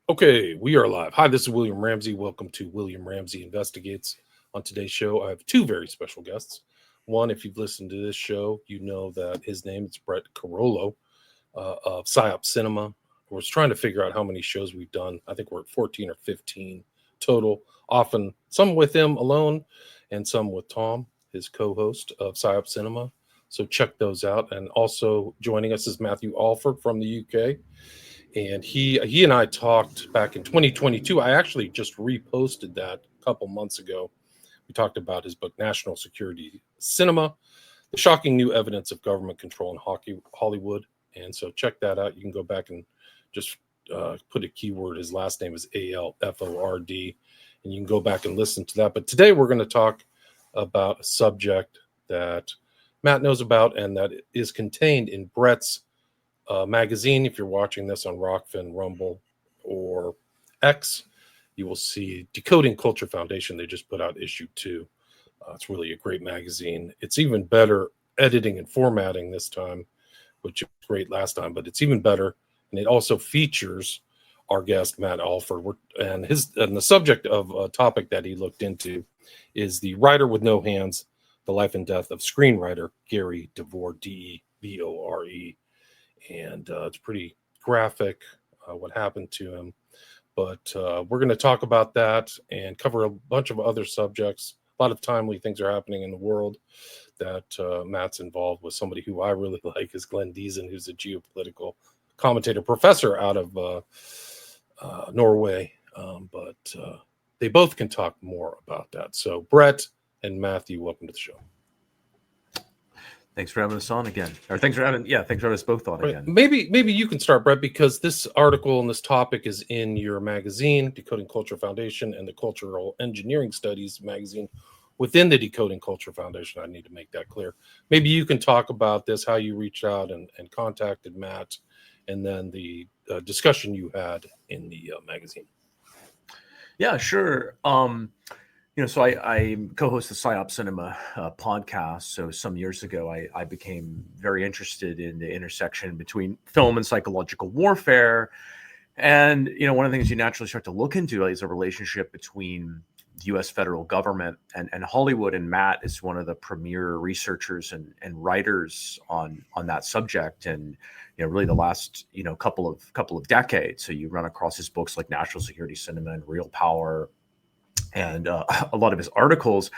Okay, we are live. Hi, this is William Ramsey. Welcome to William Ramsey Investigates. On today's show, I have two very special guests. One, if you've listened to this show, you know that his name is Brett Carollo of PsyOp Cinema. We're trying to figure out how many shows we've done. I think we're at 14 or 15 total, often some with him alone and some with Tom, his co-host of PsyOp Cinema. So check those out. And also joining us is Matthew Alford from the UK. And he and I talked back in 2022. I actually just reposted that a couple months ago. We talked about his book, National Security Cinema, the shocking new evidence of government control in Hollywood. And so check that out. You can go back and just put a keyword. His last name is Alford, and you can go back and listen to that. But today we're going to talk about a subject that Matt knows about and that is contained in Brett's magazine. If you're watching this on Rockfin, Rumble, or X, you will see Decoding Culture Foundation. They just put out issue 2. It's really a great magazine. It's even better editing and formatting this time, which was great last time, but it's even better. And it also features our guest, Matt Alford. And the subject of a topic that he looked into is the writer with no hands, the life and death of screenwriter Gary DeVore, DeVore. And it's pretty graphic what happened to him. But we're going to talk about that and cover a bunch of other subjects. A lot of timely things are happening in the world that Matt's involved with. Somebody who I really like is Glenn Deason, who's a geopolitical commentator, professor out of Norway. But they both can talk more about that. So Brett and Matthew, welcome to the show. Thanks for having us on again. Or thanks for having us both on again. Maybe you can start, Brett, because this article and this topic is in your magazine, Decoding Culture Foundation, and the Cultural Engineering Studies magazine within the Decoding Culture Foundation. I need to make that clear. Maybe you can talk about this, how you reached out and contacted Matt, and then the discussion you in the magazine. Yeah, sure. So I co-host the PsyOp Cinema podcast. So some years ago, I became very interested in the intersection between film and psychological warfare. And, one of the things you naturally start to look into is a relationship between the U.S. federal government and Hollywood. And Matt is one of the premier researchers and writers on that subject. And, really the last, couple of decades. So you run across his books like National Security Cinema and Real Power, and a lot of his articles.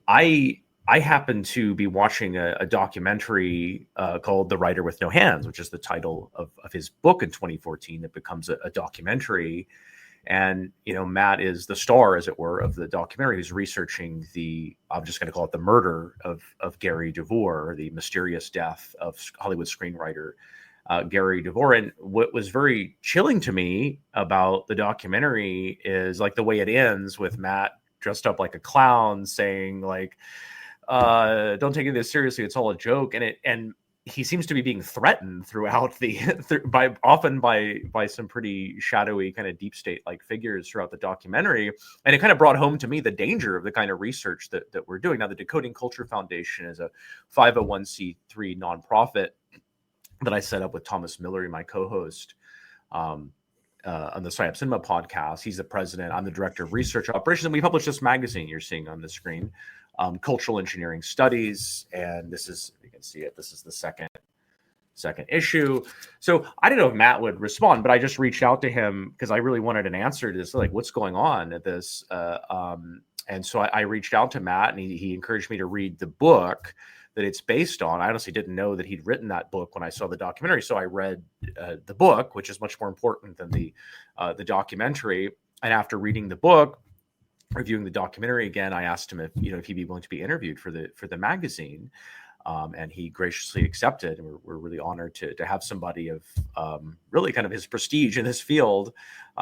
I happened to be watching a documentary called The Writer with No Hands, which is the title of his book in 2014 that becomes a documentary. And, Matt is the star, as it were, of the documentary. He's researching I'm just going to call it the murder of Gary DeVore, the mysterious death of Hollywood screenwriter Gary DeVore. And what was very chilling to me about the documentary is like the way it ends with Matt dressed up like a clown saying like, don't take this seriously. It's all a joke. And he seems to be being threatened throughout by some pretty shadowy kind of deep state like figures throughout the documentary. And it kind of brought home to me the danger of the kind of research that we're doing. Now, the Decoding Culture Foundation is a 501c3 nonprofit that I set up with Thomas Miller, my co-host, on the PsyOp Cinema podcast. He's the president. I'm the director of research operations. And we publish this magazine you're seeing on the screen, Cultural Engineering Studies. And this is, you can see it, this is the second issue. So I didn't know if Matt would respond, but I just reached out to him because I really wanted an answer to this, like what's going on at this. And so I reached out to Matt, and he encouraged me to read the book that it's based on. I honestly didn't know that he'd written that book when I saw the documentary. So I read the book, which is much more important than the documentary. And after reading the book, reviewing the documentary again, I asked him if he'd be willing to be interviewed for the magazine. And he graciously accepted. And we're really honored to have somebody of really kind of his prestige in this field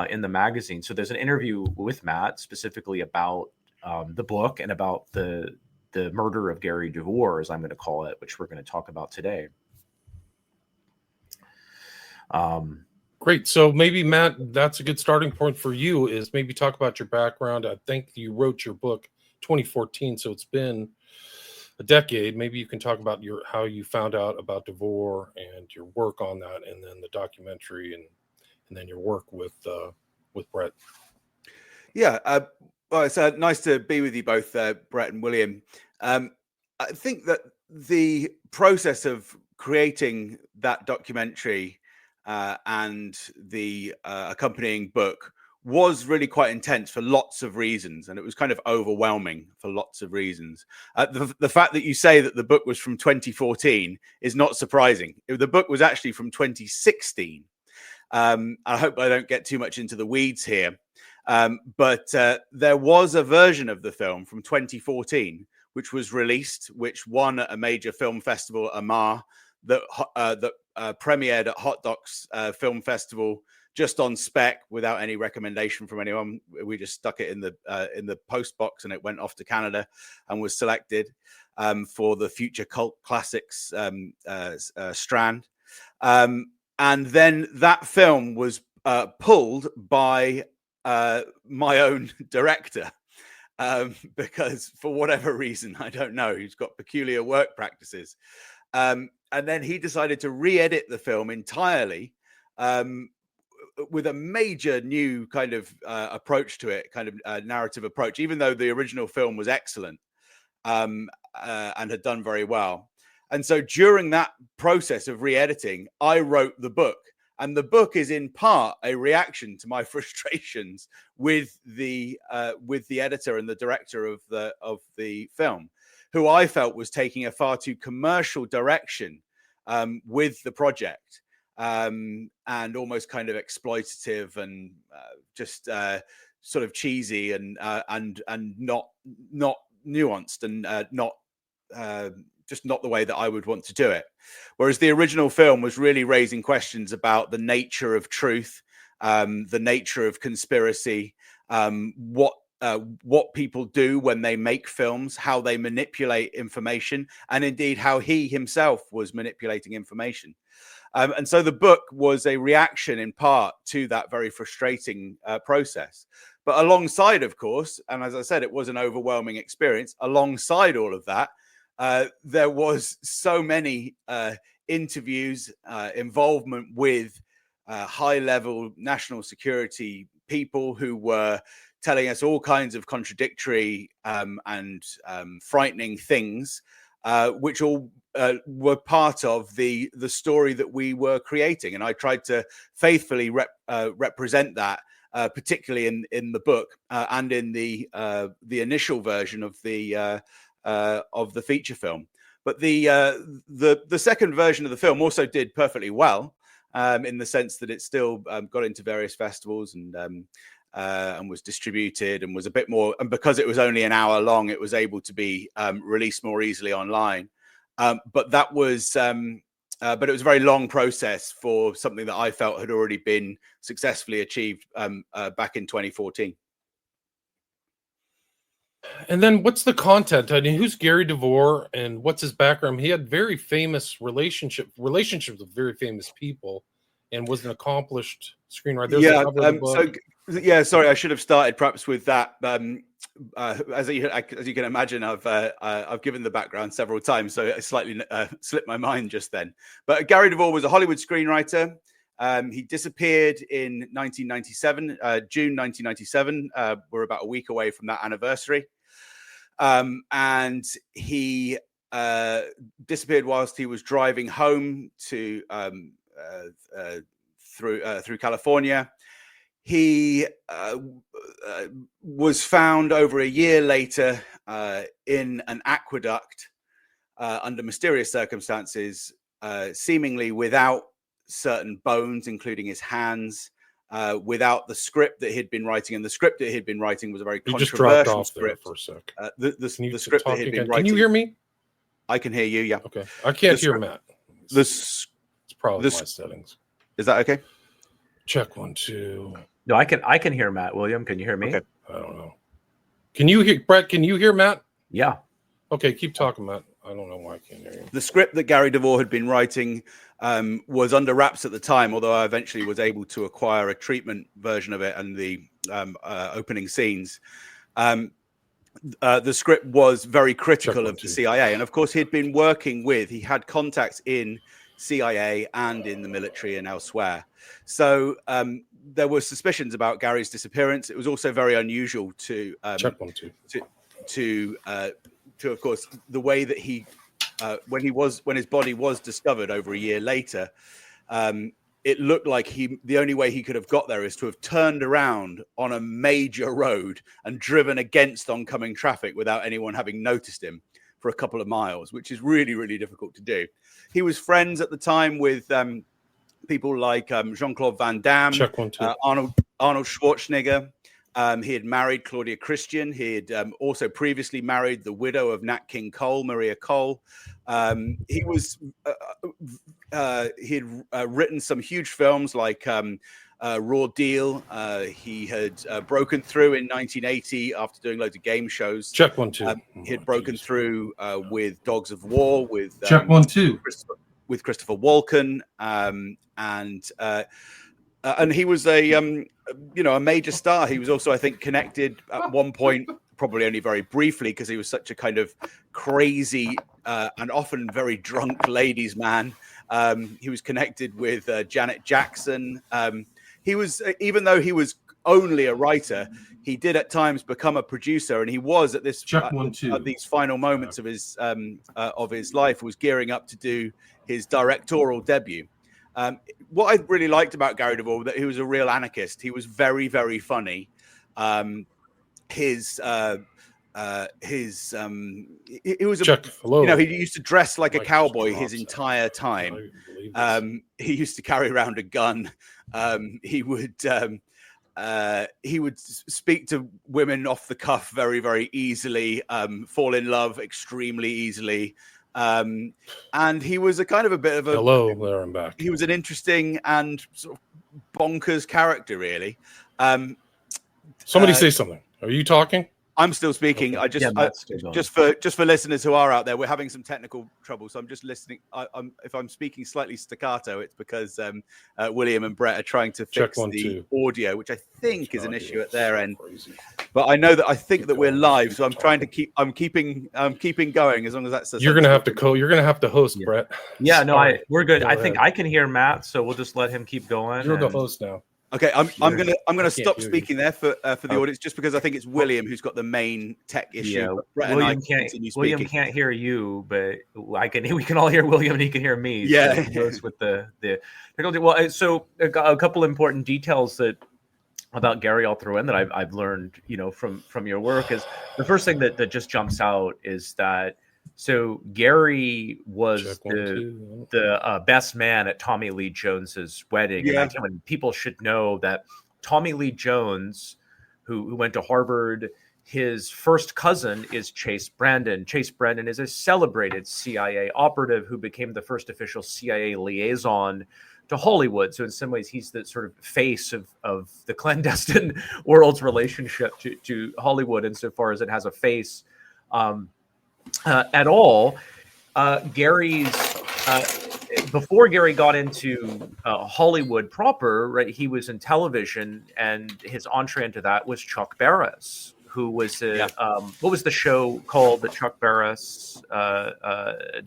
in the magazine. So there's an interview with Matt specifically about the book and about the murder of Gary DeVore, as I'm going to call it, which we're going to talk about today. Great. So maybe, Matt, that's a good starting point for you, is maybe talk about your background. I think you wrote your book 2014, so it's been a decade. Maybe you can talk about how you found out about DeVore and your work on that, and then the documentary, and then your work with with Brett. Yeah, well, it's nice to be with you both, Brett and William. I think that the process of creating that documentary and the accompanying book was really quite intense for lots of reasons, and it was kind of overwhelming for lots of reasons. The fact that you say that the book was from 2014 is not surprising. The book was actually from 2016. I hope I don't get too much into the weeds here, but there was a version of the film from 2014 which was released, which won at a major film festival, Amar, that premiered at Hot Docs Film Festival just on spec without any recommendation from anyone. We just stuck it in the post box, and it went off to Canada and was selected for the Future Cult Classics strand. And then that film was pulled by my own director because for whatever reason, I don't know, he's got peculiar work practices. And then he decided to re-edit the film entirely with a major new kind of approach to it, kind of narrative approach, even though the original film was excellent and had done very well. And so during that process of re-editing, I wrote the book. And the book is in part a reaction to my frustrations with the editor and the director of the film, who I felt was taking a far too commercial direction with the project, and almost kind of exploitative and just sort of cheesy and not nuanced and not just not the way that I would want to do it. Whereas the original film was really raising questions about the nature of truth, the nature of conspiracy, what people do when they make films, how they manipulate information, and indeed how he himself was manipulating information. And so the book was a reaction in part to that very frustrating process. But alongside, of course, and as I said, it was an overwhelming experience. Alongside all of that, there was so many interviews, involvement with high-level national security people who were telling us all kinds of contradictory and frightening things, which all were part of the story that we were creating. And I tried to faithfully represent that, particularly in the book and in the initial version of the feature film. But the second version of the film also did perfectly well, in the sense that it still got into various festivals and was distributed and was a bit more. And because it was only an hour long, it was able to be released more easily online. But it was a very long process for something that I felt had already been successfully achieved back in 2014. And then what's the content? I mean, who's Gary DeVore and what's his background? He had very famous relationships with very famous people and was an accomplished screenwriter. Sorry, I should have started perhaps with that. As you can imagine, I've given the background several times, so it slightly slipped my mind just then. But Gary DeVore was a Hollywood screenwriter. He disappeared in 1997, June 1997. We're about a week away from that anniversary. And he disappeared whilst he was driving home to through California. He was found over a year later in an aqueduct under mysterious circumstances, seemingly without certain bones, including his hands, without the script that he'd been writing. And the script that he'd been writing was a very controversial script. For a sec. The script that he'd been writing. Can you hear me? I can hear you, yeah. Okay. I can't hear Matt. It's probably my settings. Is that okay? Check 1, 2. No, I can hear Matt. William, can you hear me? Okay. I don't know. Can you hear Brett? Can you hear Matt? Yeah. Okay, keep talking, Matt. I don't know why I can't hear you. The script that Gary DeVore had been writing was under wraps at the time, although I eventually was able to acquire a treatment version of it and the opening scenes. The script was very critical of the CIA. And of course, he had contacts in CIA and in the military and elsewhere. So there were suspicions about Gary's disappearance. It was also very unusual to Check 1 2. Of course, the way that he when his body was discovered over a year later, it looked like the only way he could have got there is to have turned around on a major road and driven against oncoming traffic without anyone having noticed him for a couple of miles, which is really, really difficult to do. He was friends at the time with people like Jean-Claude Van Damme, Check 1 2. Arnold Schwarzenegger. He had married Claudia Christian. He had also previously married the widow of Nat King Cole, Maria Cole. He had written some huge films like Raw Deal. He had broken through in 1980 after doing loads of game shows. Check 1 2. He had broken through with Dogs of War, with Check 1 2. with Christopher Walken, and he was a major star. He was also, I think, connected at one point, probably only very briefly, because he was such a kind of crazy and often very drunk ladies' man. He was connected with Janet Jackson. He was, even though he was only a writer, he did at times become a producer, and he was at this at these final moments of his life was gearing up to do his directorial debut. What I really liked about Gary DeVore was that he was a real anarchist. He was very, very funny. He was he used to dress like a cowboy his entire time. He used to carry around a gun. He would speak to women off the cuff very, very easily, fall in love extremely easily. And he was a kind of a bit of a hello there, I'm back. He was an interesting and sort of bonkers character, really. Somebody say something. Are you talking? I'm still speaking. Okay. Just for listeners who are out there, we're having some technical trouble, so I'm just listening. If I'm speaking slightly staccato, it's because William and Brett are trying to fix the audio, which I think is an issue at their end. But I know that I think that we're live, so I'm trying to keeping going as long as that's. You're gonna have to host, Brett. Yeah, no, we're good. I think I can hear Matt, so we'll just let him keep going. You're the host now. Okay, I'm gonna stop speaking there for the audience, just because I think it's William who's got the main tech issue. Yeah, William can't hear you, but we can all hear William and he can hear me. Yeah, so he goes with the technology. Well, so a couple important details about Gary I'll throw in that I've learned, from your work is the first thing that just jumps out is that. So Gary was the best man at Tommy Lee Jones's wedding. Yeah. And people should know that Tommy Lee Jones, who went to Harvard, his first cousin is Chase Brandon. Chase Brandon is a celebrated CIA operative who became the first official CIA liaison to Hollywood. So in some ways, he's the sort of face of the clandestine world's relationship to Hollywood, insofar as it has a face. At all, Gary's before Gary got into Hollywood proper, right? He was in television, and his entree into that was Chuck Barris, who was what was the show called that Chuck Barris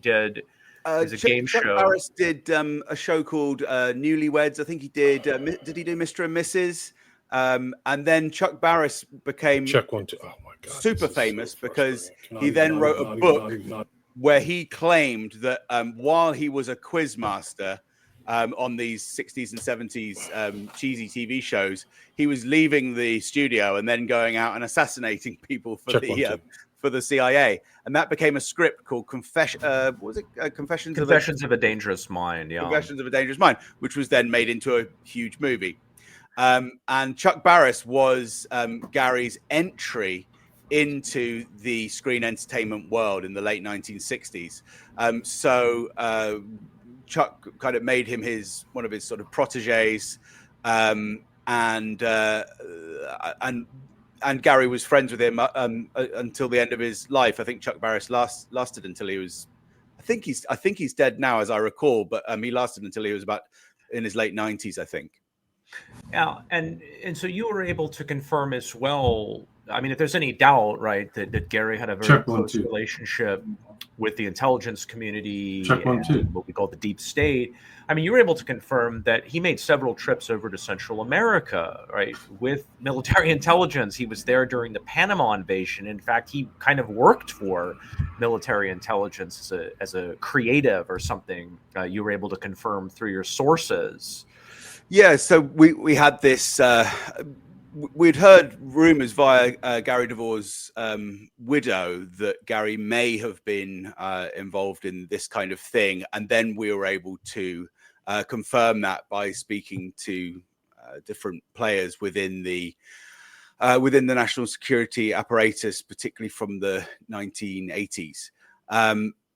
did? It was a game show. Chuck Barris did a show called Newlyweds. I think he did. Did he do Mr. and Mrs.? And then Chuck Barris became Check 1 2. Oh my God, super famous because he then wrote a book where he claimed that while he was a quizmaster on these 60s and 70s cheesy TV shows, he was leaving the studio and then going out and assassinating people for the CIA. And that became a script called Confessions of a Dangerous Mind. Yeah. Confessions of a Dangerous Mind, which was then made into a huge movie. And Chuck Barris was Gary's entry into the screen entertainment world in the late 1960s. So Chuck kind of made him one of his sort of proteges, and Gary was friends with him until the end of his life. I think Chuck Barris lasted until he was. I think he's dead now, as I recall, but he lasted until he was about in his late 90s, I think. Yeah, and so you were able to confirm as well I mean, if there's any doubt, right, that Gary had a very Check 1, close 2. relationship with the intelligence community Check 1, 2. and what we call the deep state. I mean, you were able to confirm that he made several trips over to Central America, right, with military intelligence. He was there during the Panama invasion. In fact, he kind of worked for military intelligence as a creative or something. You were able to confirm through your sources. Yeah, so we had this. We'd heard rumors via Gary DeVore's widow that Gary may have been involved in this kind of thing, and then we were able to confirm that by speaking to different players within the national security apparatus, particularly from the 1980s.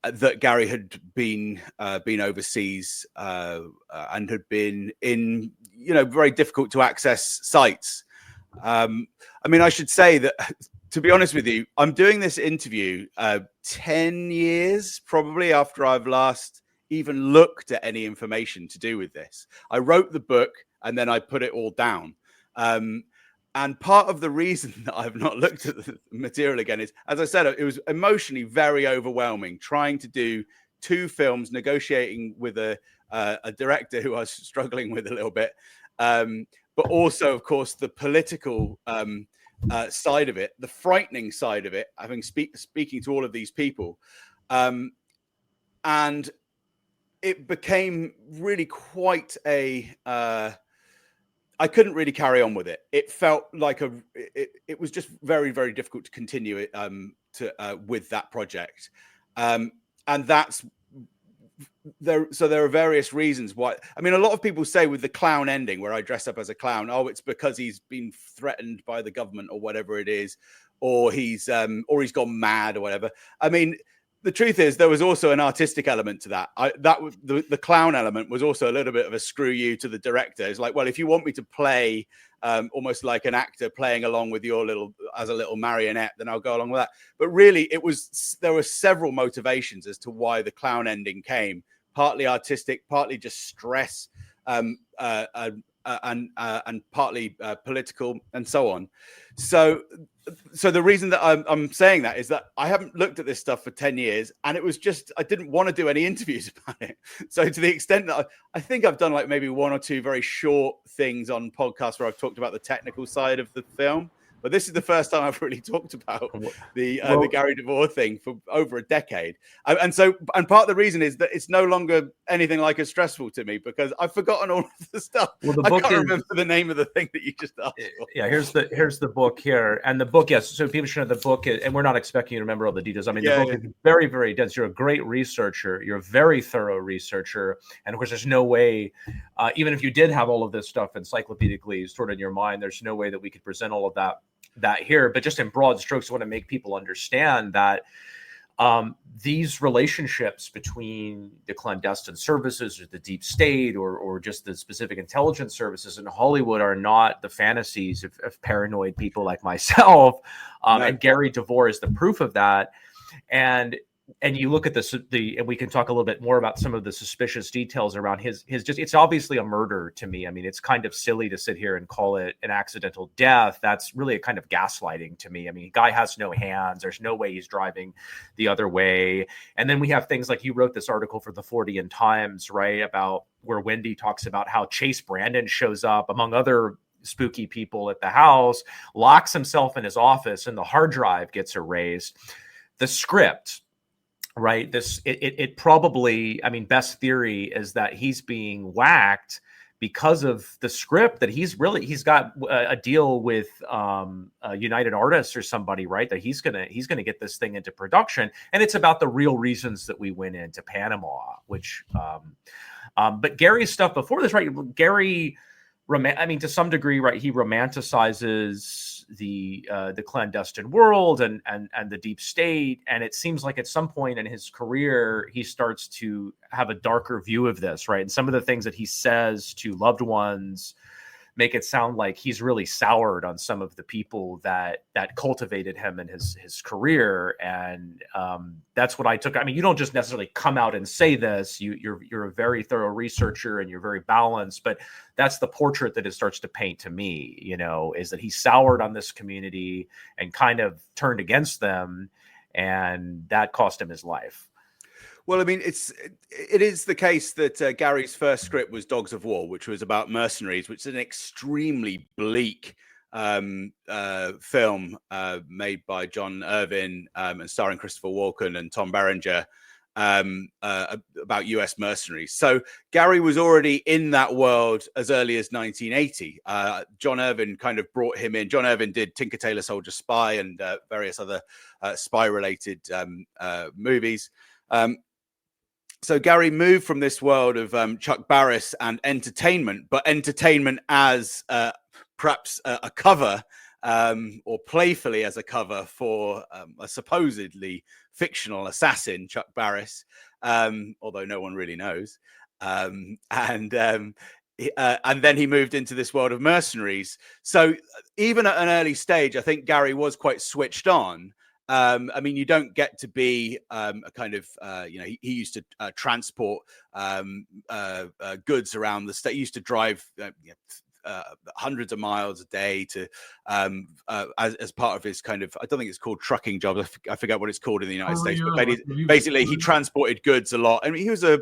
That Gary had been overseas and had been in, very difficult to access sites. I mean, I should say that, to be honest with you, I'm doing this interview 10 years probably after I've last even looked at any information to do with this. I wrote the book and then I put it all down. And part of the reason that I've not looked at the material again is, as I said, it was emotionally very overwhelming trying to do 2 films, negotiating with a director who I was struggling with a little bit, but also, of course, the political side of it, the frightening side of it, having speaking to all of these people. And it became really quite a... I couldn't really carry on with it. It felt like it was just very, very difficult to continue it with that project. And that's there. So there are various reasons why. I mean, a lot of people say with the clown ending where I dress up as a clown, oh, it's because he's been threatened by the government or whatever it is, or he's gone mad or whatever. I mean, the truth is there was also an artistic element to that. The clown element was also a little bit of a screw you to the director. It's like, well, if you want me to play almost like an actor playing along with your as a little marionette, then I'll go along with that. But really, there were several motivations as to why the clown ending came. Partly artistic, partly just stress, and partly political, and so on. So the reason that I'm saying that is that I haven't looked at this stuff for 10 years, and it was just, I didn't want to do any interviews about it. So to the extent that I think I've done like maybe 1 or 2 very short things on podcasts where I've talked about the technical side of the film. But this is the first time I've really talked about the Gary DeVore thing for over a decade. And part of the reason is that it's no longer anything like as stressful to me because I've forgotten all of the stuff. Well, I can't remember the name of the thing that you just asked for. Yeah, here's the book here. And the book, yes, so people should know the book, and we're not expecting you to remember all the details. I mean, the book is very, very dense. You're a great researcher. You're a very thorough researcher. And of course, there's no way, even if you did have all of this stuff encyclopedically stored in your mind, there's no way that we could present all of that here. But just in broad strokes, I want to make people understand that these relationships between the clandestine services or the deep state or just the specific intelligence services in Hollywood are not the fantasies of paranoid people like myself. And Gary DeVore is the proof of that. And you look at and we can talk a little bit more about some of the suspicious details around his just, it's obviously a murder to me. I mean, it's kind of silly to sit here and call it an accidental death. That's really a kind of gaslighting to me. I mean, the guy has no hands. There's no way he's driving the other way. And then we have things like you wrote this article for the Fortean Times, right? About where Wendy talks about how Chase Brandon shows up among other spooky people at the house, locks himself in his office, and the hard drive gets erased. The script, right? It probably, I mean, best theory is that he's being whacked because of the script, that he's got a deal with United Artists or somebody, right? That he's gonna get this thing into production, and it's about the real reasons that we went into Panama, which, but Gary's stuff before this, right? Gary, I mean, to some degree, right? He romanticizes the clandestine world and the deep state, and it seems like at some point in his career he starts to have a darker view of this, right? And some of the things that he says to loved ones make it sound like he's really soured on some of the people that cultivated him in his career. And that's what I took. I mean, you don't just necessarily come out and say this. You're a very thorough researcher and you're very balanced, but that's the portrait that it starts to paint to me, is that he soured on this community and kind of turned against them, and that cost him his life. Well, I mean, it is the case that Gary's first script was Dogs of War, which was about mercenaries, which is an extremely bleak film made by John Irvin and starring Christopher Walken and Tom Berenger about US mercenaries. So Gary was already in that world as early as 1980. John Irvin kind of brought him in. John Irvin did Tinker Tailor Soldier Spy and various other spy-related movies. So Gary moved from this world of Chuck Barris and entertainment, but entertainment as perhaps a cover or playfully as a cover for a supposedly fictional assassin, Chuck Barris, although no one really knows. And then he moved into this world of mercenaries. So even at an early stage, I think Gary was quite switched on. I mean, you don't get to be a kind of, he used to transport goods around the state. He used to drive hundreds of miles a day to as part of his kind of, I don't think it's called trucking jobs. I forget what it's called in the United States, but basically he transported goods a lot. I mean, he was he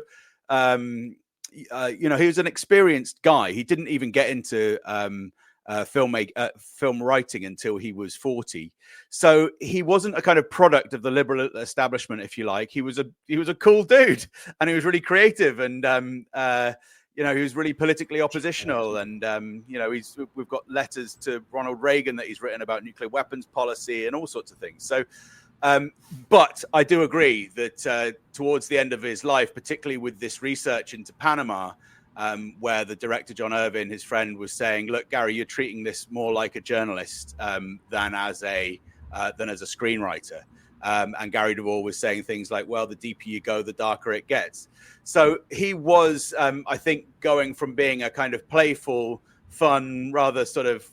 was an experienced guy. He didn't even get into film writing until he was 40. So he wasn't a kind of product of the liberal establishment, if you like. He was a cool dude, and he was really creative, and he was really politically oppositional. And we've got letters to Ronald Reagan that he's written about nuclear weapons policy and all sorts of things. So but I do agree that towards the end of his life, particularly with this research into Panama, where the director, John Irvin, his friend, was saying, look, Gary, you're treating this more like a journalist than as a screenwriter. And Gary DeVore was saying things like, well, the deeper you go, the darker it gets. So he was, I think, going from being a kind of playful, fun, rather sort of,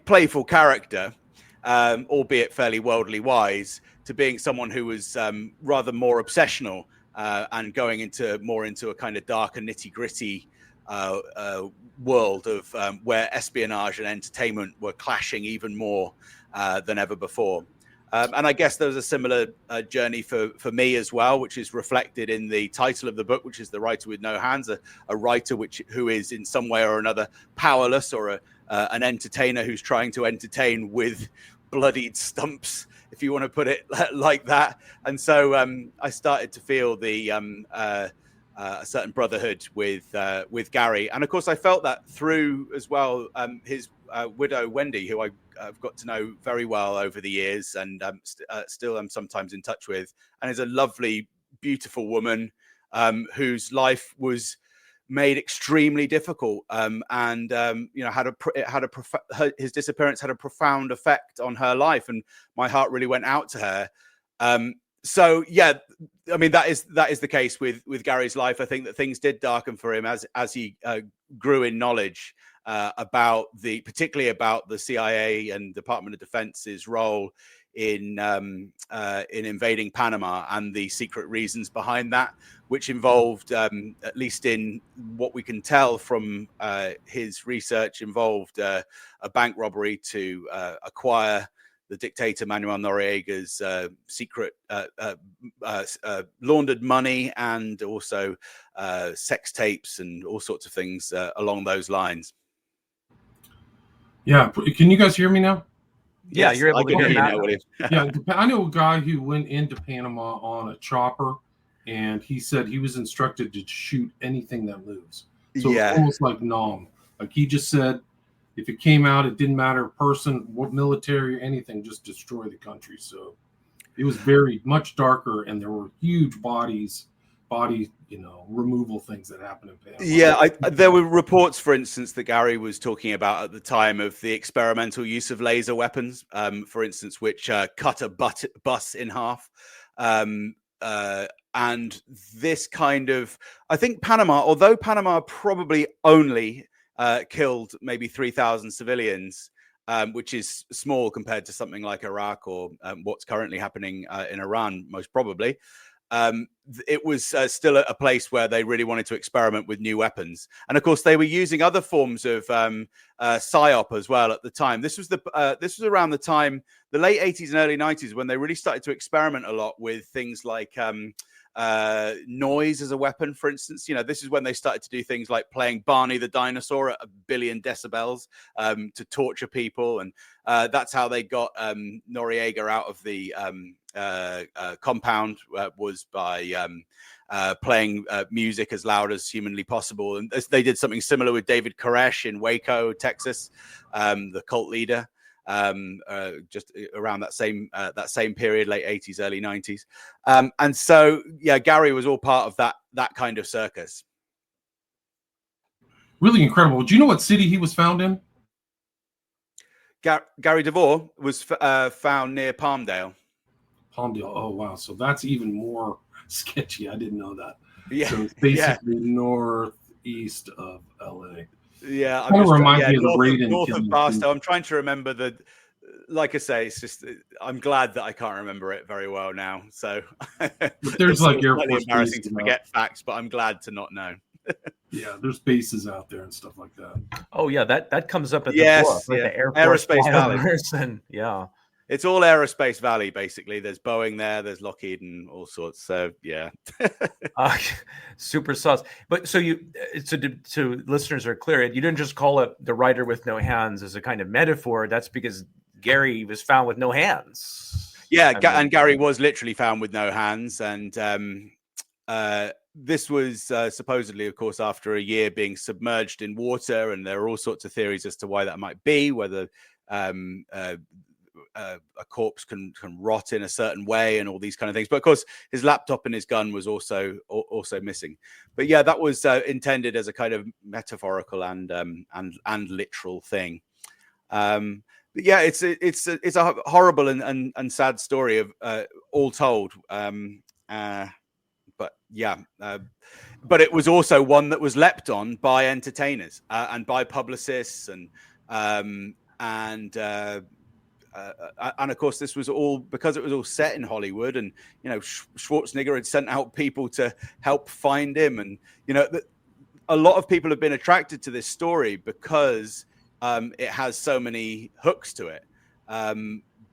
playful character, albeit fairly worldly wise, to being someone who was rather more obsessional and going more into a kind of darker, nitty-gritty world of where espionage and entertainment were clashing even more than ever before. And I guess there was a similar journey for me as well, which is reflected in the title of the book, which is The Writer with No Hands, a writer who is in some way or another powerless, or an entertainer who's trying to entertain with bloodied stumps, if you want to put it like that. And so I started to feel a certain brotherhood with Gary. And of course, I felt that through as well his widow, Wendy, who I've got to know very well over the years, and still am sometimes in touch with, and is a lovely, beautiful woman whose life was made extremely difficult, his disappearance had a profound effect on her life, and my heart really went out to her. So yeah, I mean, that is the case with Gary's life. I think that things did darken for him as he grew in knowledge particularly about the CIA and Department of Defense's role in invading Panama and the secret reasons behind that, which involved, at least in what we can tell from his research, involved a bank robbery to acquire the dictator Manuel Noriega's secret laundered money, and also sex tapes and all sorts of things along those lines. Yeah, can you guys hear me now? Yeah, yes, you're able to hear me now. Yeah, I know a guy who went into Panama on a chopper, and he said he was instructed to shoot anything that moves. So Yeah. it's almost like Nom. Like he just said, if it came out, it didn't matter person, what military, anything, just destroy the country. So it was very much darker, and there were huge body, removal things that happened in Panama. Yeah, there were reports, for instance, that Gary was talking about at the time of the experimental use of laser weapons, for instance, which cut a bus in half. and this kind of, I think Panama, although Panama probably only killed maybe 3,000 civilians, which is small compared to something like Iraq or what's currently happening in Iran, most probably. It was still a place where they really wanted to experiment with new weapons. And of course, they were using other forms of PsyOp as well at the time. This was around the time, the late 80s and early 90s, when they really started to experiment a lot with things like noise as a weapon, for instance. This is when they started to do things like playing Barney the dinosaur at 1 billion decibels to torture people. And that's how they got Noriega out of the compound, was by playing music as loud as humanly possible. And they did something similar with David Koresh in Waco, Texas, the cult leader, just around that same period, late 80s, early 90s. And so, yeah, Gary was all part of that kind of circus. Really incredible. Do you know what city he was found in? Gary DeVore was found near Palmdale. Palmdale. Oh, wow. So that's even more sketchy. I didn't know that. Yeah. So it's basically northeast of LA. Yeah. Kind of reminds me of the Raiden north of killing. Barstow. I'm trying to remember like I say, it's just, I'm glad that I can't remember it very well now. So there's like Air Force embarrassing to bases forget facts, but I'm glad to not know. Yeah, there's bases out there and stuff like that. Oh yeah, that comes up at Yes, the book, right? yeah. The Air Force Aerospace Valley. And yeah. It's all Aerospace Valley, basically. There's Boeing there, there's Lockheed and all sorts. So yeah. Super sauce. But so listeners are clear, you didn't just call it the writer with no hands as a kind of metaphor. That's because Gary was found with no hands. Yeah, and Gary was literally found with no hands. And this was supposedly, of course, after a year being submerged in water. And there are all sorts of theories as to why that might be, whether a corpse can rot in a certain way and all these kind of things. But of course, his laptop and his gun was also missing. But yeah, that was intended as a kind of metaphorical and literal thing. But yeah, it's a horrible and sad story of all told. But yeah, but it was also one that was leapt on by entertainers and by publicists and of course, this was all because it was all set in Hollywood, and Schwarzenegger had sent out people to help find him, and a lot of people have been attracted to this story because it has so many hooks to it,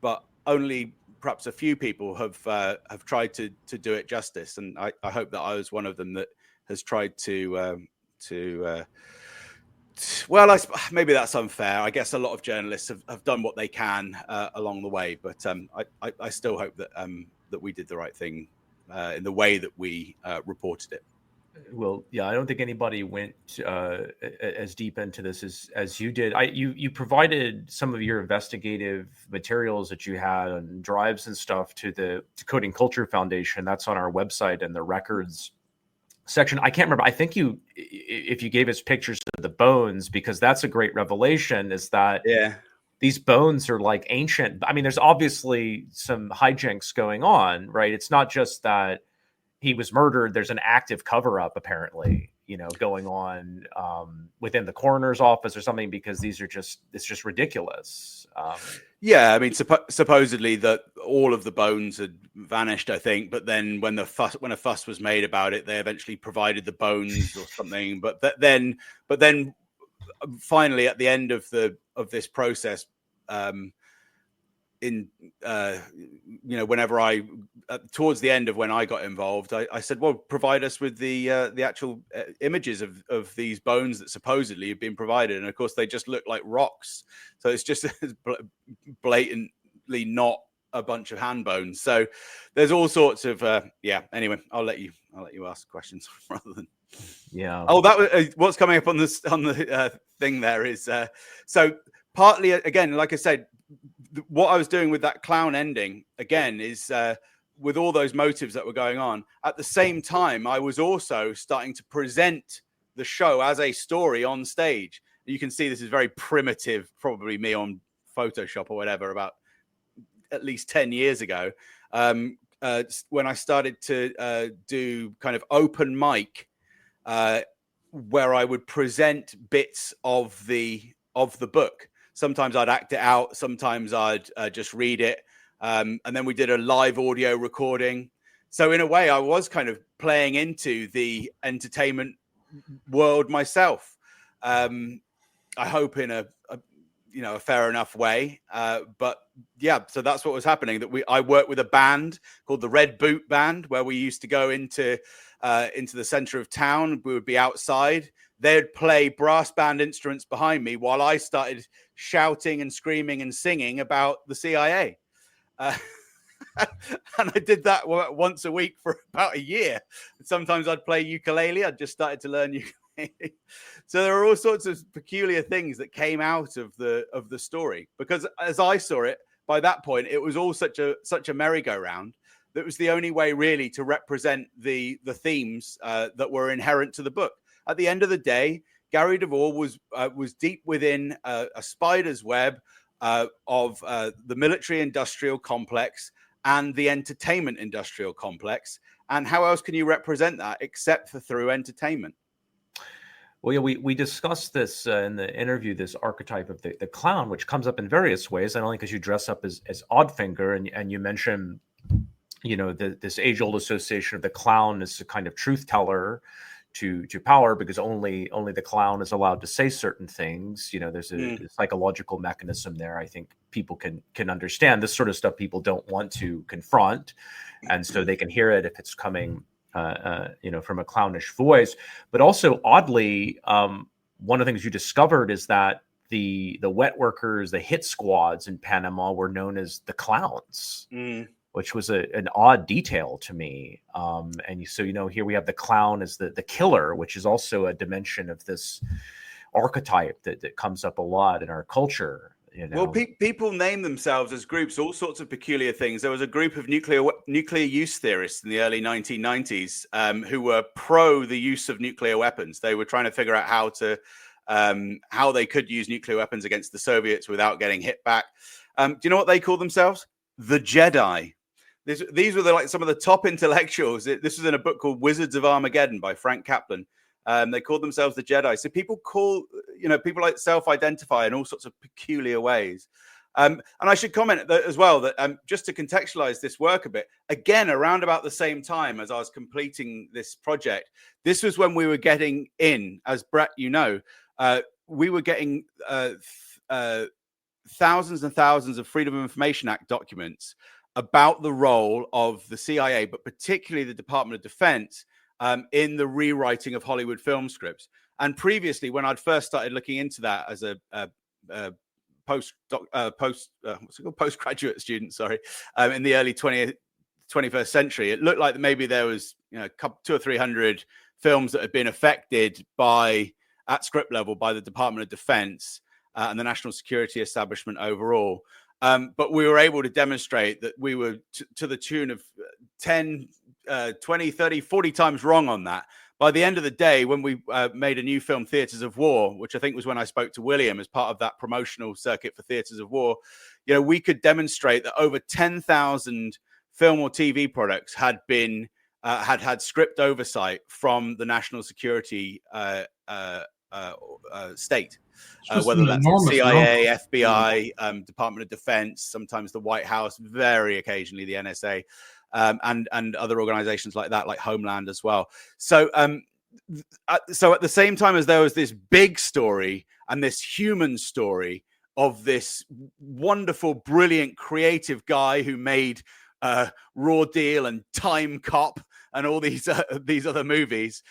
but only perhaps a few people have tried to do it justice, and I hope that I was one of them that has tried to. Well, maybe that's unfair. I guess a lot of journalists have done what they can along the way, but I still hope that we did the right thing in the way that we reported it. Well, yeah, I don't think anybody went as deep into this as you did. You provided some of your investigative materials that you had on drives and stuff to the Decoding Culture Foundation. That's on our website and the records section. I can't remember. I think if you gave us pictures of the bones, because that's a great revelation, is that these bones are like ancient. I mean, there's obviously some hijinks going on, right? It's not just that he was murdered. There's an active cover-up apparently, going on within the coroner's office or something, because it's just ridiculous. Yeah, I mean, supposedly that all of the bones had vanished, I think. But then when a fuss was made about it, they eventually provided the bones or something. But then finally, at the end of this process, whenever towards the end of when I got involved, I said, well, provide us with the actual images of these bones that supposedly have been provided. And of course, they just look like rocks. So it's just blatantly not a bunch of hand bones. So there's all sorts of, anyway, I'll let you ask questions rather than. Yeah. Oh, that was what's coming up on the thing there is, so partly, again, like I said, what I was doing with that clown ending again is with all those motives that were going on at the same time, I was also starting to present the show as a story on stage. You can see this is very primitive, probably me on Photoshop or whatever, about at least 10 years ago. when I started to do kind of open mic, where I would present bits of the book. Sometimes I'd act it out, sometimes I'd just read it, and then we did a live audio recording. So in a way, I was kind of playing into the entertainment world myself. I hope in a fair enough way. But yeah, so that's what was happening. I worked with a band called the Red Boot Band, where we used to go into the center of town. We would be outside. They'd play brass band instruments behind me while I started shouting and screaming and singing about the CIA. And I did that once a week for about a year. Sometimes I'd play ukulele. I'd just started to learn ukulele. So there are all sorts of peculiar things that came out of the story, because as I saw it, by that point, it was all such a merry-go-round that was the only way really to represent the themes that were inherent to the book. At the end of the day, Gary DeVore was deep within a spider's web of the military-industrial complex and the entertainment industrial complex. And how else can you represent that except for through entertainment? Well, yeah, we discussed this in the interview, this archetype of the clown, which comes up in various ways, not only because you dress up as Oddfinger, and you mentioned, this age-old association of the clown as a kind of truth teller to power, because only the clown is allowed to say certain things. There's a psychological mechanism there. I think people can understand this sort of stuff. People don't want to confront, and so they can hear it if it's coming from a clownish voice. But also, oddly, one of the things you discovered is that the wet workers, the hit squads in Panama, were known as the clowns, which was an odd detail to me. And so, here we have the clown as the killer, which is also a dimension of this archetype that comes up a lot in our culture. Well, people name themselves as groups, all sorts of peculiar things. There was a group of nuclear use theorists in the early 1990s who were pro the use of nuclear weapons. They were trying to figure out how they could use nuclear weapons against the Soviets without getting hit back. Do you know what they called themselves? The Jedi. These were some of the top intellectuals. This was in a book called Wizards of Armageddon by Frank Kaplan. They called themselves the Jedi. So people people self-identify in all sorts of peculiar ways. And I should comment as well that just to contextualize this work a bit, again, around about the same time as I was completing this project, this was when we were getting in, as Brett, we were getting thousands and thousands of Freedom of Information Act documents about the role of the CIA, but particularly the Department of Defense, in the rewriting of Hollywood film scripts. And previously, when I'd first started looking into that as a postgraduate student, in the early 21st century, it looked like maybe there was 200 or 300 films that had been affected at script level by the Department of Defense and the national security establishment overall. But we were able to demonstrate that we were to the tune of 10, 20, 30, 40 times wrong on that. By the end of the day, when we made a new film, Theatres of War, which I think was when I spoke to William as part of that promotional circuit for Theatres of War, we could demonstrate that over 10,000 film or TV products had been had script oversight from the national security state. Whether that's the CIA, FBI, Department of Defense, sometimes the White House, very occasionally the NSA, and other organizations like that, like Homeland as well. So at the same time as there was this big story and this human story of this wonderful, brilliant, creative guy who made Raw Deal and Time Cop and all these other movies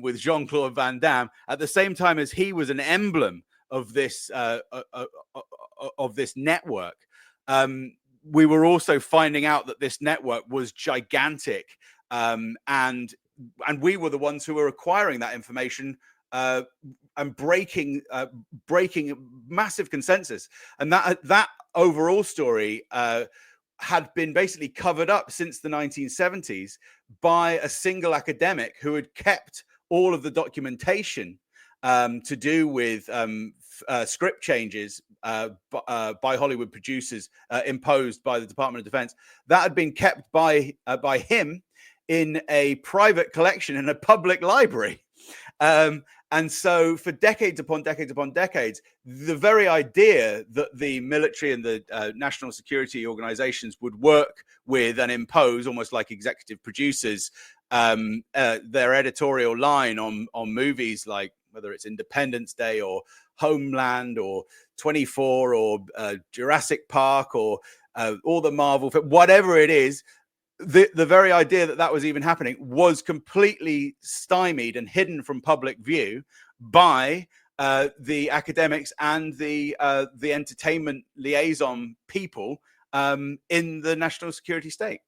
with Jean-Claude Van Damme, at the same time as he was an emblem of this network, we were also finding out that this network was gigantic, and we were the ones who were acquiring that information and breaking massive consensus. And that overall story had been basically covered up since the 1970s by a single academic who had kept all of the documentation to do with script changes by Hollywood producers, imposed by the Department of Defense, that had been kept by him in a private collection in a public library. And so for decades upon decades, the very idea that the military and the national security organizations would work with and impose, almost like executive producers, their editorial line on movies, like whether it's Independence Day or Homeland or 24 or Jurassic Park or all the Marvel, whatever it is, the very idea that was even happening was completely stymied and hidden from public view by the academics and the entertainment liaison people in the national security state.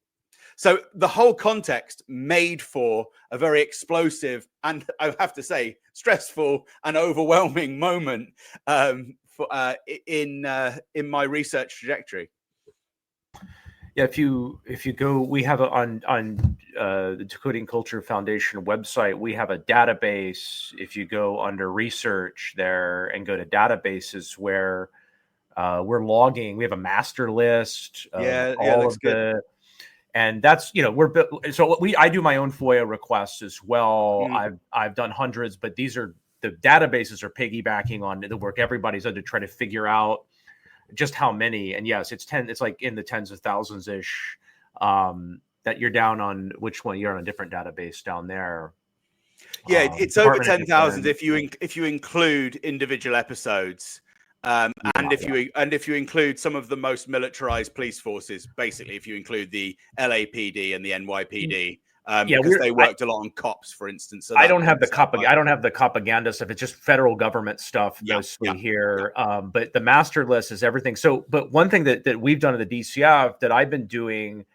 So the whole context made for a very explosive and, I have to say, stressful and overwhelming moment in my research trajectory. Yeah, if you go, we have on the Decoding Culture Foundation website, we have a database. If you go under research there and go to databases, where we're logging, we have a master list of all of the, and that's, I do my own FOIA requests as well. I've done hundreds, but the databases are piggybacking on the work everybody's done to try to figure out just how many. And yes, it's like in the tens of thousands ish, that you're down on. Which one? You're on a different database down there. Yeah, it's over 10,000 if you include individual episodes, and if you include some of the most militarized police forces. Basically, if you include the LAPD and the NYPD. Because they worked a lot on cops, for instance. So I don't have the propaganda stuff. It's just federal government stuff mostly here. But the master list is everything. So, but one thing that we've done at the DCF that I've been doing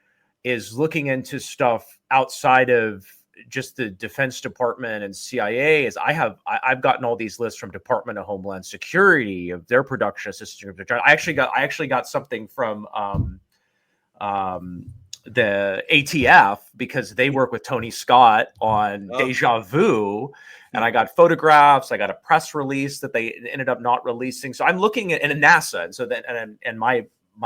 is looking into stuff outside of just the Defense Department and CIA. Is I've gotten all these lists from Department of Homeland Security of their production assistance group. I actually got something from the ATF, because they work with Tony Scott on Deja Vu, and I got photographs. I got a press release that they ended up not releasing. So I'm looking at NASA, and so that and my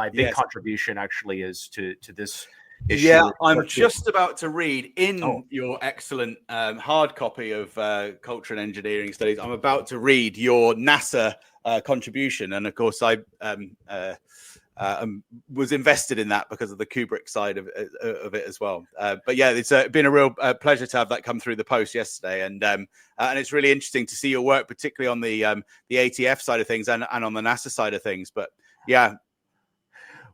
big contribution actually is to this issue. Yeah, I'm just about to read in your excellent hard copy of Culture and Engineering Studies. I'm about to read your NASA contribution, and of course I was invested in that because of the Kubrick side of it as well. But yeah, it's been a real pleasure to have that come through the post yesterday, and it's really interesting to see your work, particularly on the ATF side of things and on the NASA side of things. But yeah.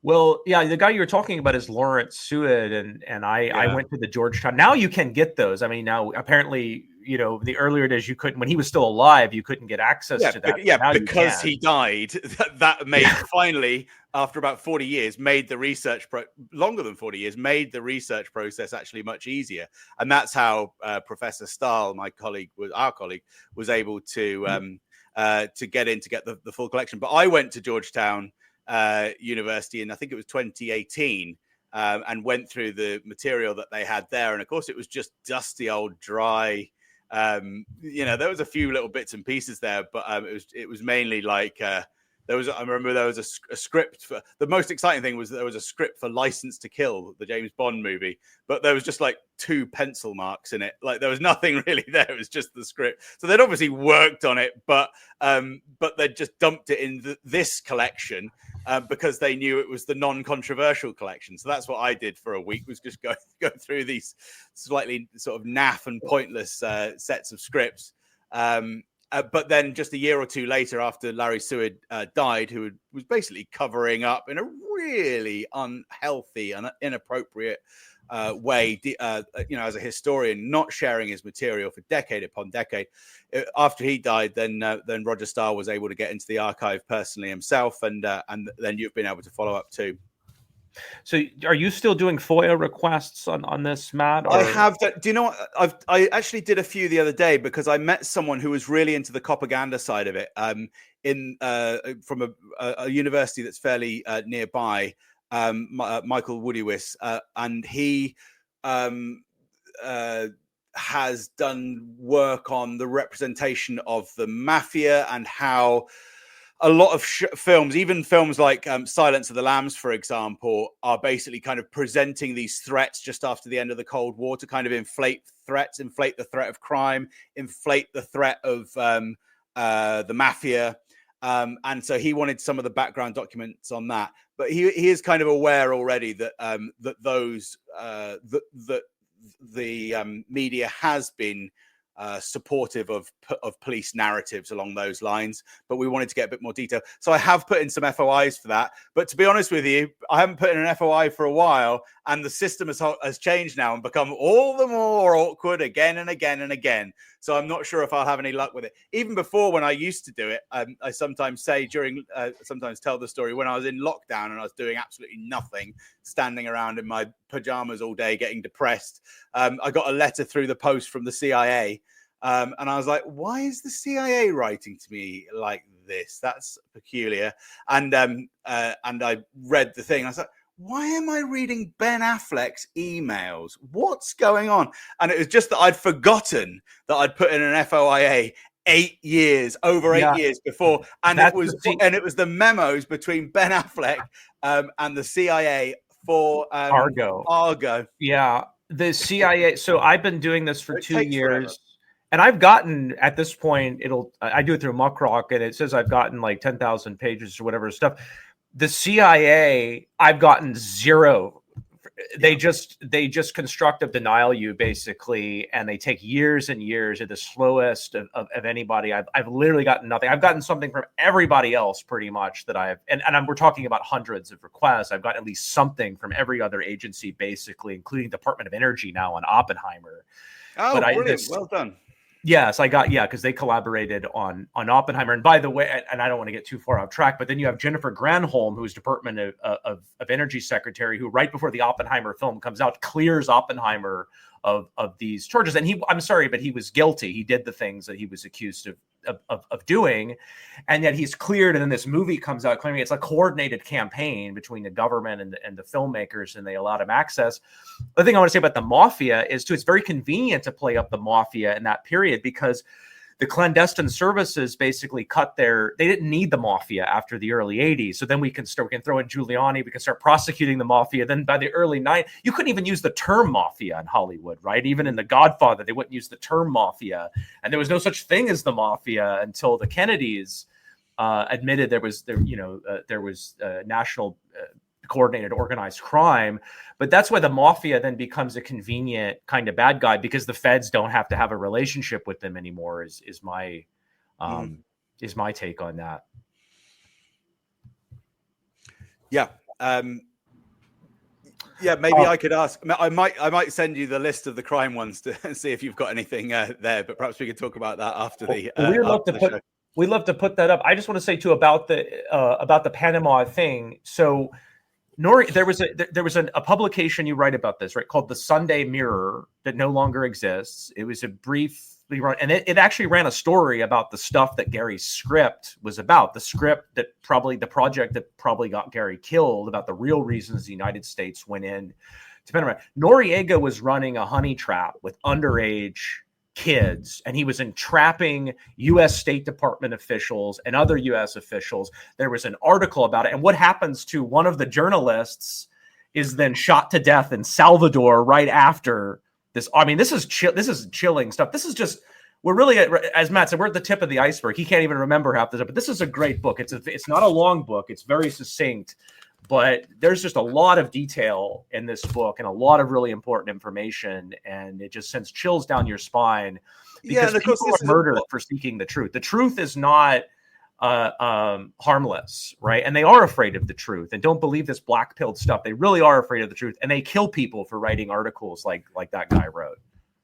Well, yeah, the guy you were talking about is Lawrence Seward, and I went to the Georgetown. Now you can get those. I mean, now apparently, the earlier days you couldn't, when he was still alive, you couldn't get access to that. Because he died. That made finally, after about 40 years, made the research longer than 40 years, made the research process actually much easier. And that's how Professor Stahl, our colleague, was able to get the full collection. But I went to Georgetown University, and I think it was 2018, and went through the material that they had there, and of course it was just dusty old dry. There was a few little bits and pieces there, but it was mainly like I remember there was a script for, the most exciting thing was there was a script for License to Kill, the James Bond movie, but there was just like 2 pencil marks in it. Like there was nothing really there. It was just the script. So they'd obviously worked on it, but they'd just dumped it in this collection because they knew it was the non-controversial collection. So that's what I did for a week, was just go through these slightly sort of naff and pointless sets of scripts. But then just a year or two later, after Larry Seward died, who was basically covering up in a really unhealthy and inappropriate way, as a historian, not sharing his material for decade upon decade. After he died, then Roger Stahl was able to get into the archive personally himself, and then you've been able to follow up too. So are you still doing FOIA requests on this, Matt? Or? I have. Do you know what? I actually did a few the other day because I met someone who was really into the propaganda side of it from a university that's fairly nearby, Michael Woodywis, and he has done work on the representation of the mafia and how a lot of films, even films like Silence of the Lambs, for example, are basically kind of presenting these threats just after the end of the Cold War to kind of inflate threats, inflate the threat of crime, inflate the threat of the mafia. And so he wanted some of the background documents on that. But he is kind of aware already that the media has been supportive of police narratives along those lines, but we wanted to get a bit more detail. So I have put in some FOIs for that. But to be honest with you, I haven't put in an FOI for a while, and the system has changed now and become all the more awkward again and again and again. So I'm not sure if I'll have any luck with it. Even before, when I used to do it, I sometimes say sometimes tell the story when I was in lockdown and I was doing absolutely nothing, standing around in my pajamas all day, getting depressed. I got a letter through the post from the CIA. And I was like, why is the CIA writing to me like this? That's peculiar. And I read the thing. I was like, why am I reading Ben Affleck's emails? What's going on? And it was just that I'd forgotten that I'd put in an FOIA 8 years before. And it was the memos between Ben Affleck and the CIA for Argo. Yeah. The CIA. So I've been doing this for 2 years. Forever. And I've gotten, at this point, I do it through Muckrock, and it says I've gotten like 10,000 pages or whatever stuff. The CIA, I've gotten 0. They just construct a denial you, basically, and they take years and years. At the slowest of anybody. I've literally gotten nothing. I've gotten something from everybody else pretty much that we're talking about hundreds of requests. I've gotten at least something from every other agency, basically, including Department of Energy now on Oppenheimer. Oh, brilliant. Well done. Yes, because they collaborated on Oppenheimer. And by the way, and I don't want to get too far off track, but then you have Jennifer Granholm, who's Department of Energy Secretary, who right before the Oppenheimer film comes out, clears Oppenheimer of these charges. And I'm sorry, but he was guilty. He did the things that he was accused of doing. And yet he's cleared. And then this movie comes out claiming it's a coordinated campaign between the government and the filmmakers, and they allowed him access. The thing I want to say about the mafia is, too, it's very convenient to play up the mafia in that period, because the clandestine services basically they didn't need the mafia after the early 80s. So then we can throw in Giuliani, we can start prosecuting the mafia. Then by the early 90s, you couldn't even use the term mafia in Hollywood, right? Even in The Godfather, they wouldn't use the term mafia. And there was no such thing as the mafia until the Kennedys admitted there was national coordinated organized crime. But that's why the mafia then becomes a convenient kind of bad guy, because the feds don't have to have a relationship with them anymore, is my take on that. Yeah. Maybe I could ask. I might send you the list of the crime ones to see if you've got anything there, but perhaps we could talk about that after the show. We'd love to put that up. I just want to say too about the Panama thing. So Nori, there was a publication you write about this, right, called the Sunday Mirror, that no longer exists. It was a briefly run, and it actually ran a story about the stuff that Gary's script was about, the project that probably got Gary killed, about the real reasons the United States went in to Panama. Noriega was running a honey trap with underage kids, and he was entrapping U.S. State Department officials and other U.S. officials. There was an article about it, and what happens to one of the journalists is then shot to death in Salvador right after this. I mean, this is chilling stuff. This is just, we're really, as Matt said, we're at the tip of the iceberg. He can't even remember half this, but this is a great book. It's not a long book. It's very succinct, but there's just a lot of detail in this book and a lot of really important information, and it just sends chills down your spine, because people are murdered for seeking the truth. The truth is not harmless, right? And they are afraid of the truth, and don't believe this black-pilled stuff. They really are afraid of the truth, and they kill people for writing articles like that guy wrote.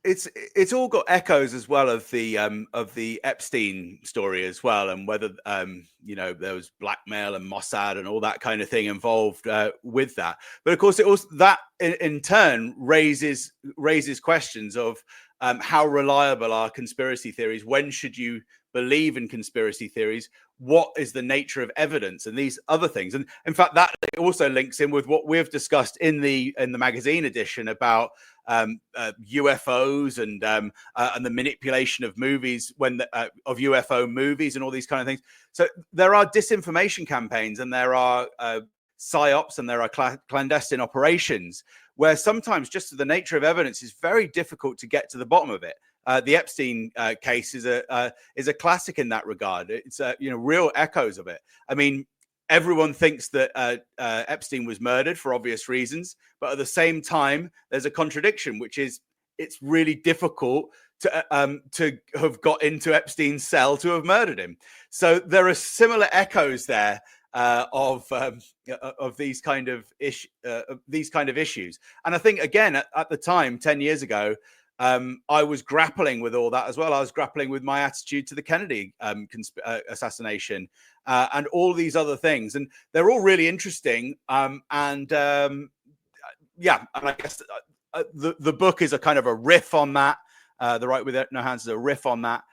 It's all got echoes as well of the Epstein story as well, and whether there was blackmail and Mossad and all that kind of thing involved with that. But of course, it also that in turn raises questions of how reliable are conspiracy theories? When should you believe in conspiracy theories? What is the nature of evidence, and these other things? And in fact, that also links in with what we've discussed in the magazine edition about UFOs and the manipulation of movies of UFO movies and all these kind of things. So there are disinformation campaigns, and there are PsyOps, and there are clandestine operations where sometimes just the nature of evidence is very difficult to get to the bottom of it. The Epstein case is a classic in that regard. It's real echoes of it. I mean, everyone thinks that Epstein was murdered for obvious reasons, but at the same time, there's a contradiction, which is it's really difficult to have got into Epstein's cell to have murdered him. So there are similar echoes there of these kind of issues. And I think again at the time, 10 years ago, I was grappling with all that as well. I was grappling with my attitude to the Kennedy assassination and all these other things, and they're all really interesting. And I guess the book is a kind of a riff on that. The Right with No Hands is a riff on that.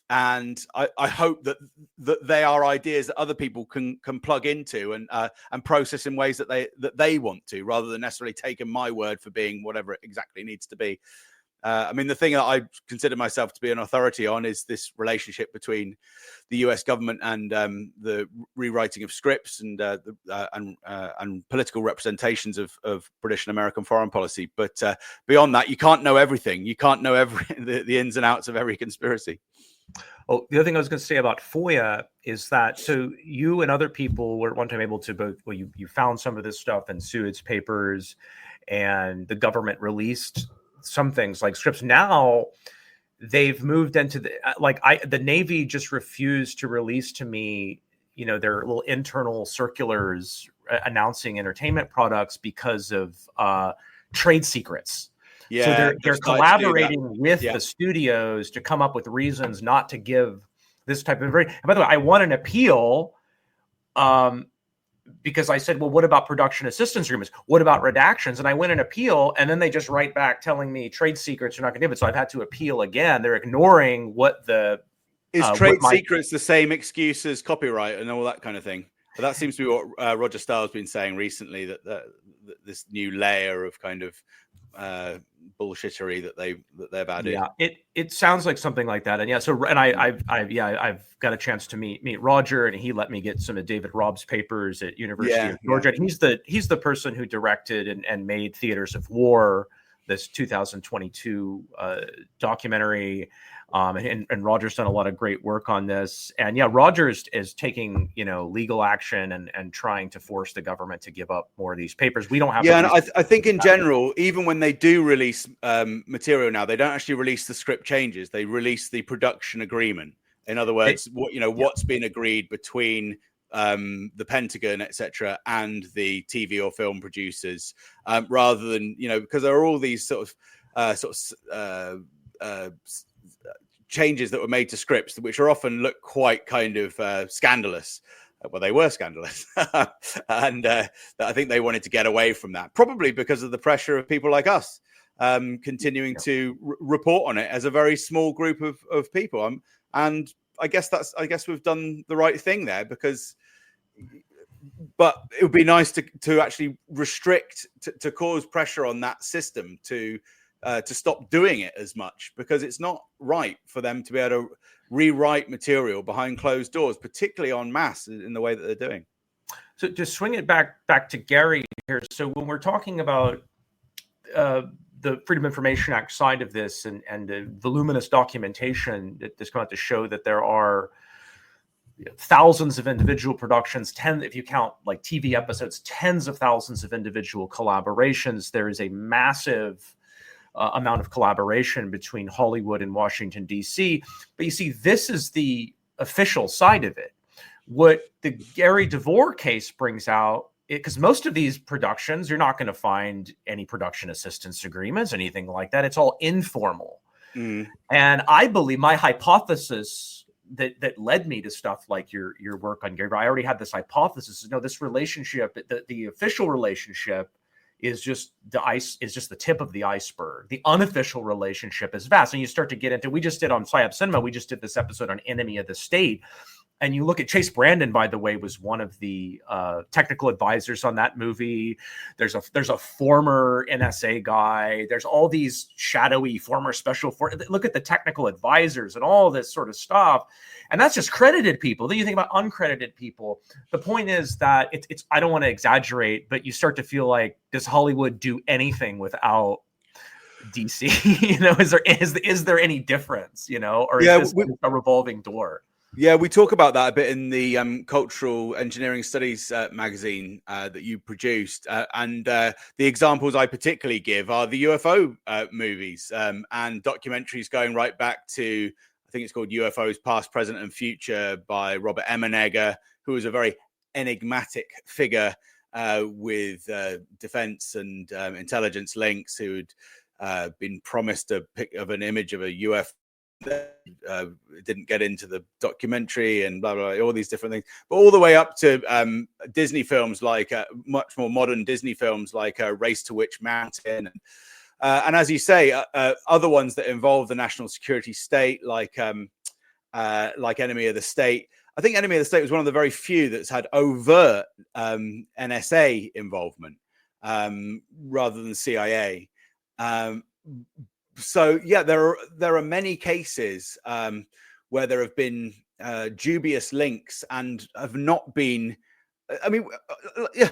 And I hope that they are ideas that other people can plug into and process in ways that they want to, rather than necessarily taking my word for being whatever it exactly needs to be. I mean, the thing that I consider myself to be an authority on is this relationship between the U.S. government and the rewriting of scripts and political representations of British and American foreign policy. But beyond that, you can't know everything. You can't know the ins and outs of every conspiracy. Oh, the other thing I was going to say about FOIA is that, so you and other people were at one time able to both, well, you found some of this stuff in Seward's papers, and the government released some things like scripts. Now they've moved into the Navy just refused to release to me, their little internal circulars announcing entertainment products because of trade secrets. Yeah, so they're collaborating with the studios to come up with reasons not to give this type of information. And by the way, I won an appeal because I said, well, what about production assistance agreements? What about redactions? And I win an appeal, and then they just write back telling me trade secrets are not going to give it. So I've had to appeal again. They're ignoring what the... Is trade secrets the same excuse as copyright and all that kind of thing? But that seems to be what Roger Starr's been saying recently, that this new layer of kind of bullshittery that they've added. Yeah, it sounds like something like that. And I've got a chance to meet Roger, and he let me get some of David Robb's papers at University of Georgia. And he's the person who directed and made Theaters of War, this 2022 documentary. And Roger's done a lot of great work on this. And Rogers is taking, legal action and trying to force the government to give up more of these papers. We don't have. Yeah, and I think in general, even when they do release material now, they don't actually release the script changes. They release the production agreement. In other words, what's been agreed between the Pentagon, etc., and the TV or film producers, rather than because there are all these sort of changes that were made to scripts, which are often look quite kind of scandalous. Well, they were scandalous, and I think they wanted to get away from that, probably because of the pressure of people like us continuing to report on it as a very small group of people. And I guess we've done the right thing there, but it would be nice to actually restrict, to cause pressure on that system to stop doing it as much, because it's not right for them to be able to rewrite material behind closed doors, particularly en masse in the way that they're doing. So to swing it back to Gary here. So when we're talking about the Freedom of Information Act side of this and the voluminous documentation that's come out to show that there are thousands of individual productions, if you count like TV episodes, tens of thousands of individual collaborations. There is a massive amount of collaboration between Hollywood and Washington, D.C. But you see, this is the official side of it. What the Gary DeVore case brings out, because most of these productions, you're not going to find any production assistance agreements, anything like that. It's all informal. Mm. And I believe my hypothesis that led me to stuff like your work on Gary, I already had this hypothesis. This relationship, the official relationship, is just the tip of the iceberg. The unofficial relationship is vast. And you start to get into, we just did on PsyOp Cinema, we just did this episode on Enemy of the State. And you look at Chase Brandon, by the way, was one of the technical advisors on that movie. There's a former NSA guy. There's all these shadowy former look at the technical advisors and all this sort of stuff. And that's just credited people. Then you think about uncredited people. The point is that it's I don't want to exaggerate, but you start to feel like, does Hollywood do anything without DC? Is there any difference? Or is this a revolving door? Yeah, we talk about that a bit in the Cultural Engineering Studies magazine that you produced. And the examples I particularly give are the UFO movies and documentaries going right back to, I think it's called UFOs Past, Present and Future by Robert Emenegger, who was a very enigmatic figure with defense and intelligence links, who'd been promised a pic of an image of a UFO. Didn't get into the documentary and blah, blah, blah, all these different things, but all the way up to Disney films, like much more modern Disney films like Race to Witch Mountain, and as you say, other ones that involve the national security state, like Enemy of the State. I think Enemy of the State was one of the very few that's had overt NSA involvement rather than CIA. So yeah, there are many cases where there have been dubious links and have not been. I mean, yeah,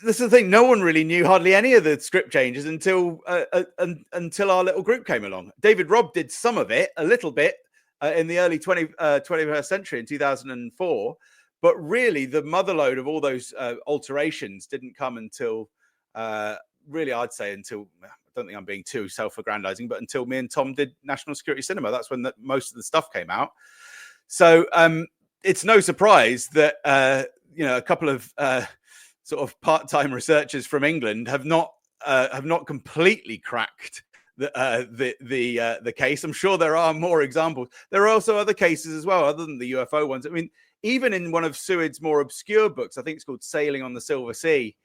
this is the thing. No one really knew hardly any of the script changes until our little group came along. David Robb did some of it, a little bit, in the early 21st century in 2004, but really the motherlode of all those alterations didn't come until really, I'd say until. I don't think I'm being too self-aggrandizing, but until me and Tom did National Security Cinema, that's when most of the stuff came out. So it's no surprise that a couple of sort of part-time researchers from England have not completely cracked the case. I'm sure there are more examples. There are also other cases as well, other than the UFO ones. I mean, even in one of Seward's more obscure books, I think it's called Sailing on the Silver Sea.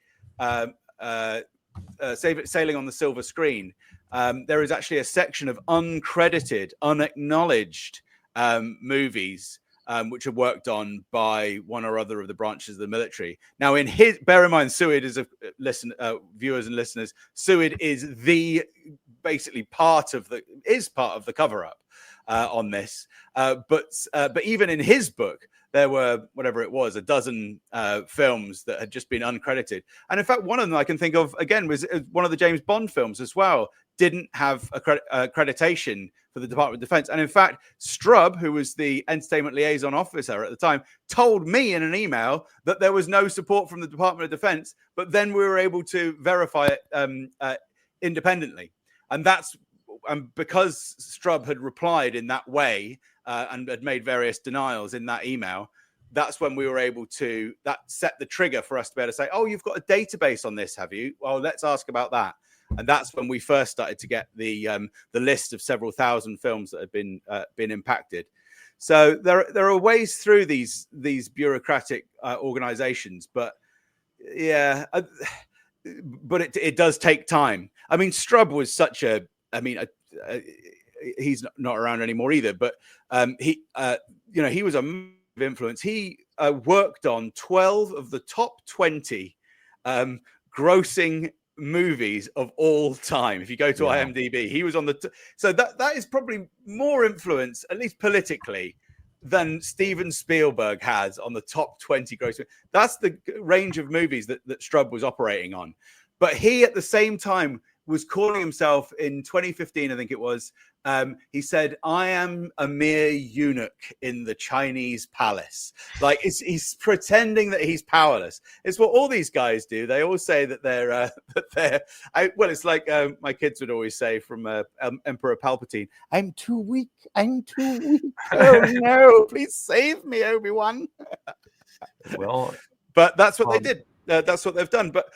Sailing on the Silver Screen, there is actually a section of uncredited, unacknowledged movies which are worked on by one or other of the branches of the military. Now, bear in mind, Seward is viewers and listeners, Seward is basically part of the cover-up on this. But even in his book, there were, whatever it was, a dozen films that had just been uncredited. And in fact, one of them I can think of, again, was one of the James Bond films as well, didn't have accreditation for the Department of Defense. And in fact, Strubb, who was the entertainment liaison officer at the time, told me in an email that there was no support from the Department of Defense, but then we were able to verify it independently. And because Strubb had replied in that way, and had made various denials in that email, that's when we were able to, that set the trigger for us to be able to say, oh, you've got a database on this, have you? Well, let's ask about that. And that's when we first started to get the list of several thousand films that had been impacted. So there are ways through these bureaucratic organizations, but yeah, but it does take time. I mean, Strubb was such he's not around anymore either, but he was a massive influence. He worked on 12 of the top 20 grossing movies of all time. If you go to IMDb, he was on so that is probably more influence, at least politically, than Steven Spielberg has on the top 20 grossing. That's the range of movies that Strubb was operating on. But he, at the same time, was calling himself in 2015, I think it was. He said, "I am a mere eunuch in the Chinese palace." Like he's pretending that he's powerless. It's what all these guys do. They all say that they're it's like my kids would always say from Emperor Palpatine, "I'm too weak. I'm too weak. Oh no! Please save me, Obi-Wan." Well, but that's what they did. That's what they've done. But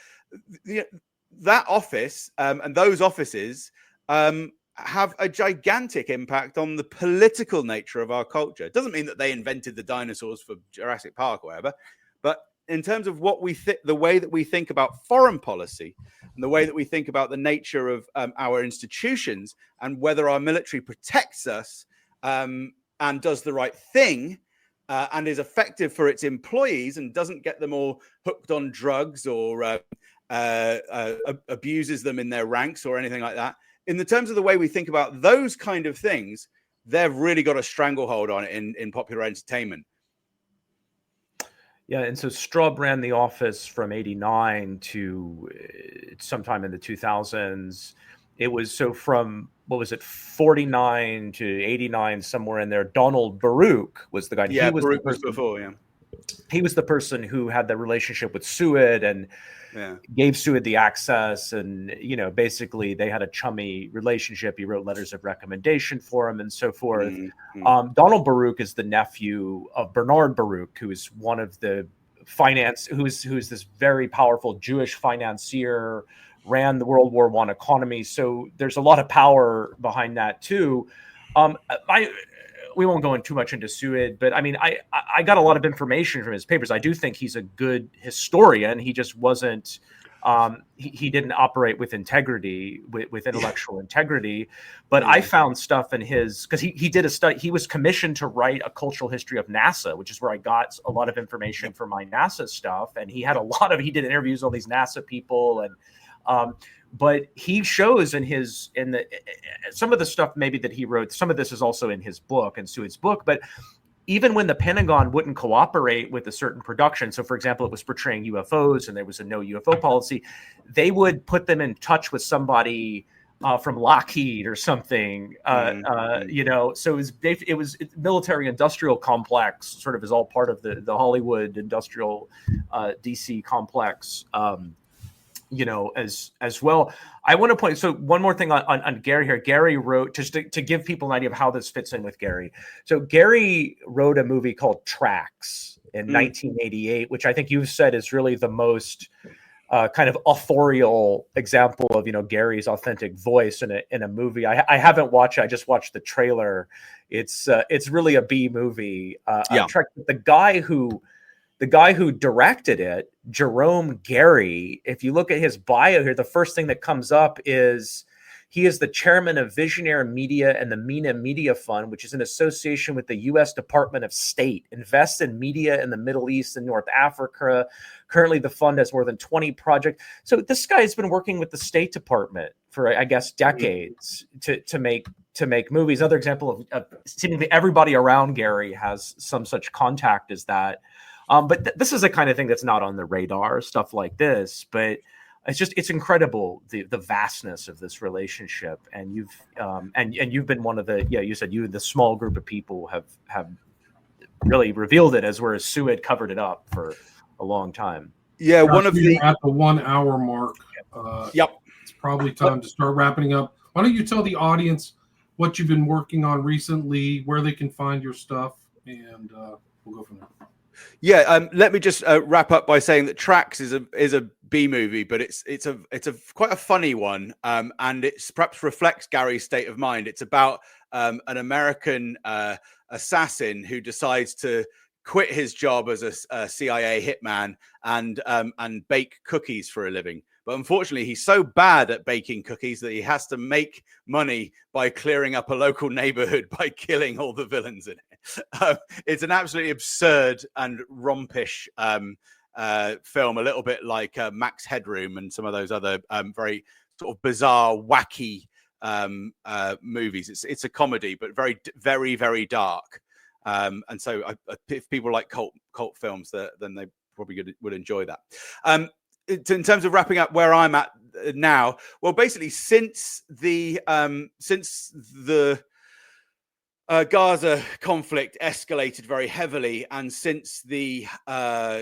that office and those offices have a gigantic impact on the political nature of our culture. It doesn't mean that they invented the dinosaurs for Jurassic Park or whatever, but in terms of what the way that we think about foreign policy and the way that we think about the nature of our institutions and whether our military protects us and does the right thing and is effective for its employees and doesn't get them all hooked on drugs or abuses them in their ranks or anything like that. In the terms of the way we think about those kind of things, they've really got a stranglehold on it in popular entertainment. Yeah, and so Straub ran the office from 89 to sometime in the 2000s. It was so from, 49 to 89, somewhere in there. Donald Baruch was the guy. Yeah, Baruch was before, yeah. He was the person who had the relationship with Seward and gave Seward the access. And, basically they had a chummy relationship. He wrote letters of recommendation for him and so forth. Mm-hmm. Donald Baruch is the nephew of Bernard Baruch, who is one of the who's this very powerful Jewish financier, ran the World War I economy. So there's a lot of power behind that too. We won't go in too much into Seward, but I mean, I got a lot of information from his papers. I do think he's a good historian. He just wasn't, he didn't operate with integrity, with intellectual integrity. But I found stuff in because he did a study. He was commissioned to write a cultural history of NASA, which is where I got a lot of information for my NASA stuff. And he did interviews with all these NASA people and, but he shows some of the stuff maybe that he wrote, some of this is also in his book and Seward's book, but even when the Pentagon wouldn't cooperate with a certain production, so for example, it was portraying UFOs and there was a no UFO policy, they would put them in touch with somebody from Lockheed or something, so it was military industrial complex, sort of is all part of the Hollywood industrial DC complex. As well. I want to point, so one more thing on Gary here. Gary wrote, just to give people an idea of how this fits in with Gary. So Gary wrote a movie called Tracks in 1988, which I think you've said is really the most kind of authorial example of, Gary's authentic voice in a movie. I haven't watched it. I just watched the trailer. It's really a B movie. The guy who directed it, Jerome Gary, if you look at his bio here, the first thing that comes up is he is the chairman of Visionary Media and the MENA Media Fund, which is an association with the U.S. Department of State, invests in media in the Middle East and North Africa. Currently, the fund has more than 20 projects. So this guy has been working with the State Department for, I guess, decades to make movies. Another example of seemingly everybody around Gary has some such contact as that. But this is the kind of thing that's not on the radar, stuff like this. But it's incredible the vastness of this relationship. And you've been one of you said you and the small group of people have really revealed it, whereas Seward covered it up for a long time. Yeah, at the 1 hour mark. It's probably time to start wrapping up. Why don't you tell the audience what you've been working on recently, where they can find your stuff, and we'll go from there. Yeah, let me just wrap up by saying that Tracks is a B movie, but it's a quite a funny one, and it's perhaps reflects Gary's state of mind. It's about an American assassin who decides to quit his job as a CIA hitman and bake cookies for a living. But unfortunately, he's so bad at baking cookies that he has to make money by clearing up a local neighborhood by killing all the villains in it. It's an absolutely absurd and rompish film, a little bit like Max Headroom and some of those other very sort of bizarre, wacky movies. It's a comedy, but very, very, very dark. And so if people like cult films, then they probably would enjoy that. In terms of wrapping up where I'm at now, well, basically since the Gaza conflict escalated very heavily, and since the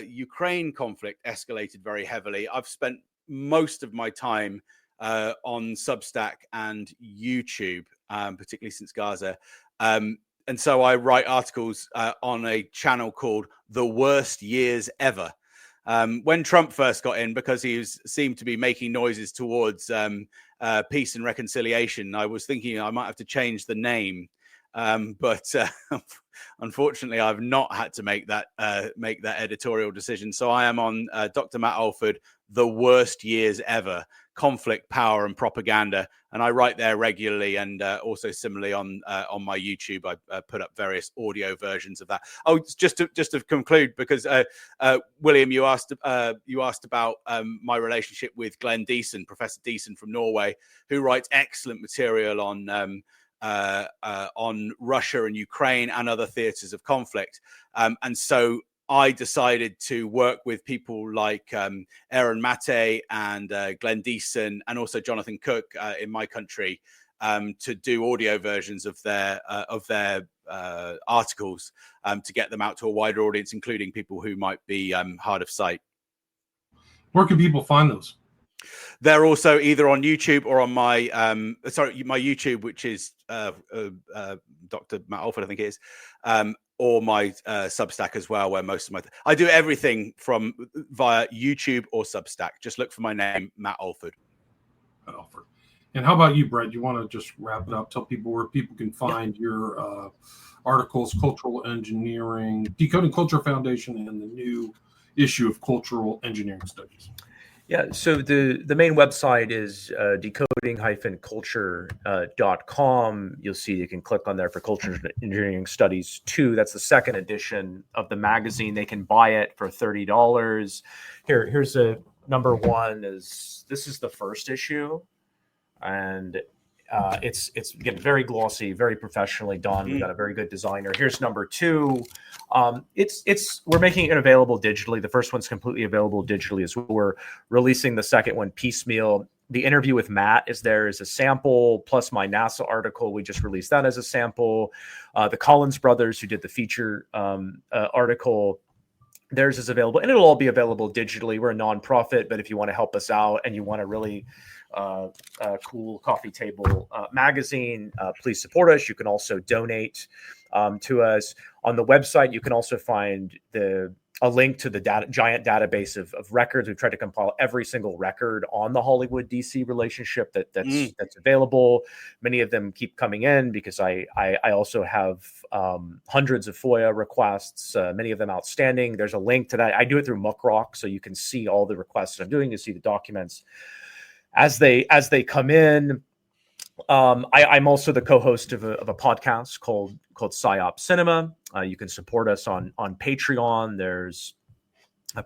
Ukraine conflict escalated very heavily, I've spent most of my time on Substack and YouTube, particularly since Gaza. And so I write articles on a channel called The Worst Years Ever. When Trump first got in, because he seemed to be making noises towards peace and reconciliation, I was thinking I might have to change the name. But unfortunately, I've not had to make that editorial decision. So I am on Dr. Matt Alford, The Worst Years Ever: Conflict, Power, and Propaganda, and I write there regularly, and also similarly on my YouTube, I put up various audio versions of that. Oh, just to conclude, because William, you asked about my relationship with Glenn Deason, Professor Deason from Norway, who writes excellent material on Russia and Ukraine and other theaters of conflict, and so I decided to work with people like Aaron Mate and Glenn Deason, and also Jonathan Cook in my country, to do audio versions of their articles, to get them out to a wider audience, including people who might be hard of sight. Where can people find those? They're also either on YouTube or on my my YouTube, which is Dr. Matt Alford, I think it is, or my Substack as well, where most of I do everything from via YouTube or Substack. Just look for my name, Matt Alford. Alford. And how about you, Brett? You want to just wrap it up? Tell people where people can find your articles, Cultural Engineering, Decoding Culture Foundation, and the new issue of Cultural Engineering Studies. Yeah, so the main website is decoding-culture.com. You'll see you can click on there for Culture Engineering Studies 2. That's the second edition of the magazine. They can buy it for $30. Here's a number one. This is the first issue, and it's again very glossy, very professionally done. We've got a very good designer. Here's number two. We're making it available digitally. The first one's completely available digitally as well. We're releasing the second one piecemeal. The interview with Matt is there as a sample, plus my NASA article. We just released that as a sample. The Collins brothers, who did the feature article, theirs is available, and it'll all be available digitally. We're a nonprofit, but if you want to help us out and you want a really cool coffee table magazine, please support us. You can also donate to us. On the website, you can also find a link to the giant database of records. We've tried to compile every single record on the Hollywood DC relationship that's available. Many of them keep coming in because I also have hundreds of FOIA requests, many of them outstanding. There's a link to that. I do it through Muckrock, so you can see all the requests I'm doing. You see the documents as they come in. I'm also the co-host of a podcast called PsyOp Cinema. You can support us on Patreon. There's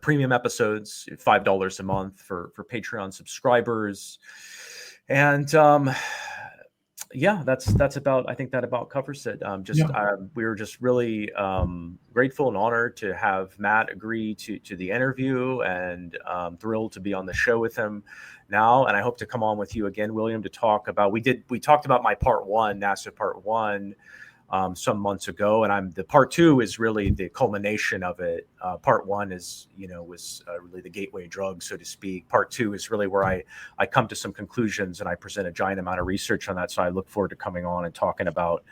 premium episodes, $5 a month for Patreon subscribers. And yeah, that's about, I think that about covers it. We were just really grateful and honored to have Matt agree to the interview, and thrilled to be on the show with him now. And I hope to come on with you again, William, to talk about, we talked about my part one, NASA part one, some months ago, and the part two is really the culmination of it. Part one was really the gateway drug, so to speak. Part two is really where I come to some conclusions, and I present a giant amount of research on that. So I look forward to coming on and talking about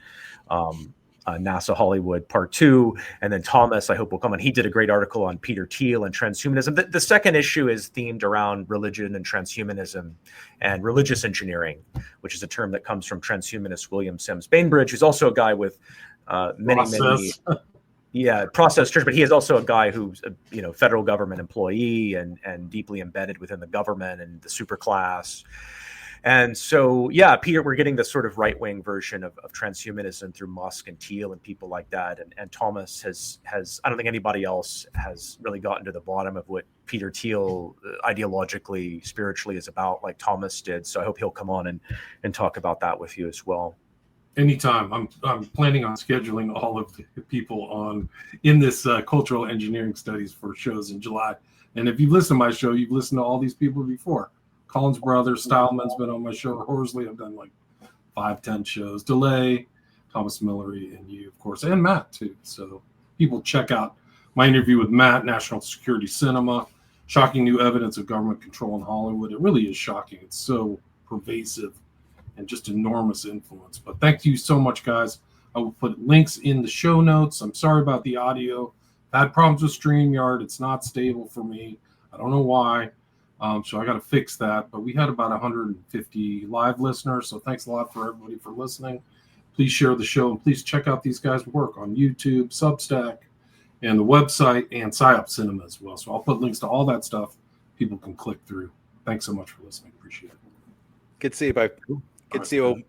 NASA Hollywood part two. And then Thomas, I hope, will come on. He did a great article on Peter Thiel and transhumanism. The second issue is themed around religion and transhumanism and religious engineering, which is a term that comes from transhumanist William Sims Bainbridge, who's also a guy with many process church, but he is also a guy who's a federal government employee and deeply embedded within the government and the super class. And so, yeah, Peter, we're getting this sort of right-wing version of transhumanism through Musk and Thiel and people like that. And Thomas has I don't think anybody else has really gotten to the bottom of what Peter Thiel ideologically, spiritually is about like Thomas did. So I hope he'll come on and talk about that with you as well. Anytime. I'm planning on scheduling all of the people in this cultural engineering studies for shows in July. And if you've listened to my show, you've listened to all these people before. Collins Brothers, Stylman's been on my show. Horsley, I've done like 5-10 shows. DeLay, Thomas Millery, and you, of course, and Matt too. So people check out my interview with Matt, National Security Cinema, shocking new evidence of government control in Hollywood. It really is shocking. It's so pervasive and just enormous influence. But thank you so much, guys. I will put links in the show notes. I'm sorry about the audio. I had problems with StreamYard. It's not stable for me. I don't know why. So I got to fix that. But we had about 150 live listeners. So thanks a lot for everybody for listening. Please share the show, and please check out these guys' work on YouTube, Substack, and the website, and PsyOp Cinema as well. So I'll put links to all that stuff. People can click through. Thanks so much for listening. Appreciate it. Good to see you both. Good to see you all.